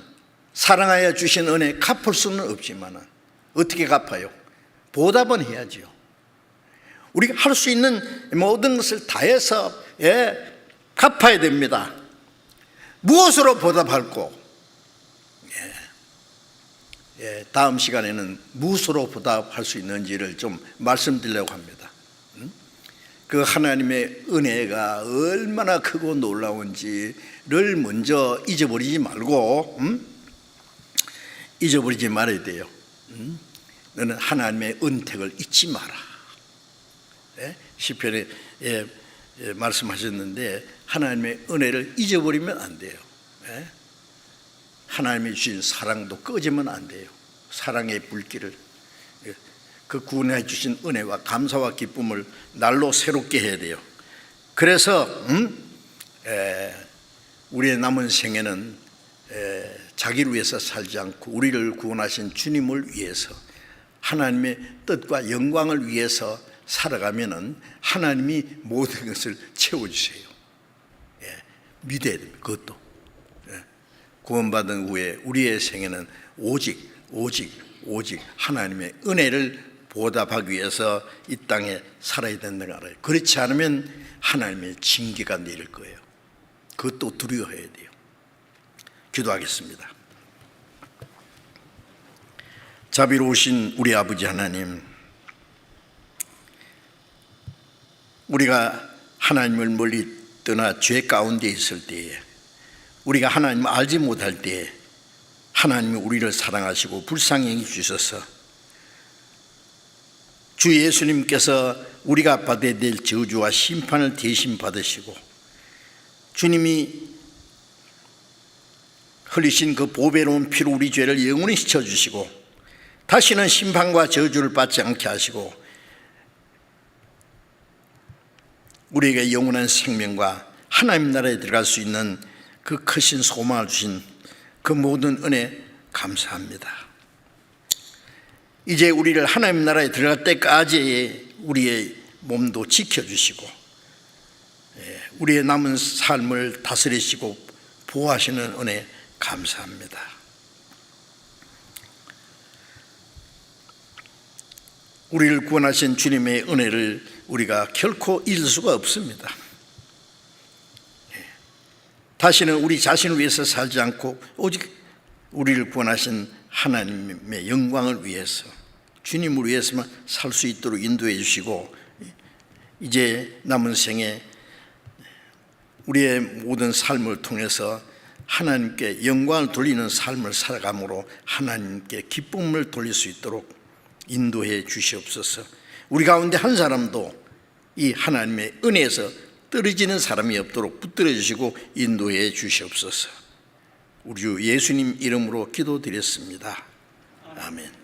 사랑하여 주신 은혜 갚을 수는 없지만은 어떻게 갚아요? 보답은 해야지요. 우리가 할 수 있는 모든 것을 다해서 갚아야 됩니다. 무엇으로 보답할고? 다음 시간에는 무엇으로 보답할 수 있는지를 좀 말씀드리려고 합니다. 그 하나님의 은혜가 얼마나 크고 놀라운지를 먼저 잊어버리지 말고, 잊어버리지 말아야 돼요. 너는 하나님의 은택을 잊지 마라. 시편에 말씀하셨는데 하나님의 은혜를 잊어버리면 안 돼요. 하나님이 주신 사랑도 꺼지면 안 돼요. 사랑의 불길을, 그 구원해 주신 은혜와 감사와 기쁨을 날로 새롭게 해야 돼요. 그래서 우리의 남은 생애는 자기를 위해서 살지 않고 우리를 구원하신 주님을 위해서, 하나님의 뜻과 영광을 위해서 살아가면은 하나님이 모든 것을 채워주세요. 믿어야 됩니다. 그것도 구원받은 후에 우리의 생애는 오직 하나님의 은혜를 보답하기 위해서 이 땅에 살아야 된다는 걸 알아요. 그렇지 않으면 하나님의 징계가 내릴 거예요. 그것도 두려워해야 돼요. 기도하겠습니다. 자비로우신 우리 아버지 하나님, 우리가 하나님을 멀리 떠나 죄 가운데 있을 때에, 우리가 하나님을 알지 못할 때에 하나님이 우리를 사랑하시고 불쌍히 여기주셔서 주 예수님께서 우리가 받아야 될 저주와 심판을 대신 받으시고, 주님이 흘리신 그 보배로운 피로 우리 죄를 영원히 씻어주시고 다시는 심판과 저주를 받지 않게 하시고 우리에게 영원한 생명과 하나님 나라에 들어갈 수 있는 그 크신 소망을 주신 그 모든 은혜 감사합니다. 이제 우리를 하나님 나라에 들어갈 때까지 우리의 몸도 지켜주시고 우리의 남은 삶을 다스리시고 보호하시는 은혜 감사합니다. 우리를 구원하신 주님의 은혜를 우리가 결코 잊을 수가 없습니다. 다시는 우리 자신을 위해서 살지 않고 오직 우리를 구원하신 하나님의 영광을 위해서, 주님을 위해서만 살 수 있도록 인도해 주시고, 이제 남은 생에 우리의 모든 삶을 통해서 하나님께 영광을 돌리는 삶을 살아감으로 하나님께 기쁨을 돌릴 수 있도록 인도해 주시옵소서. 우리 가운데 한 사람도 이 하나님의 은혜에서 떨어지는 사람이 없도록 붙들어 주시고 인도해 주시옵소서. 우리 주 예수님 이름으로 기도드렸습니다. 아멘.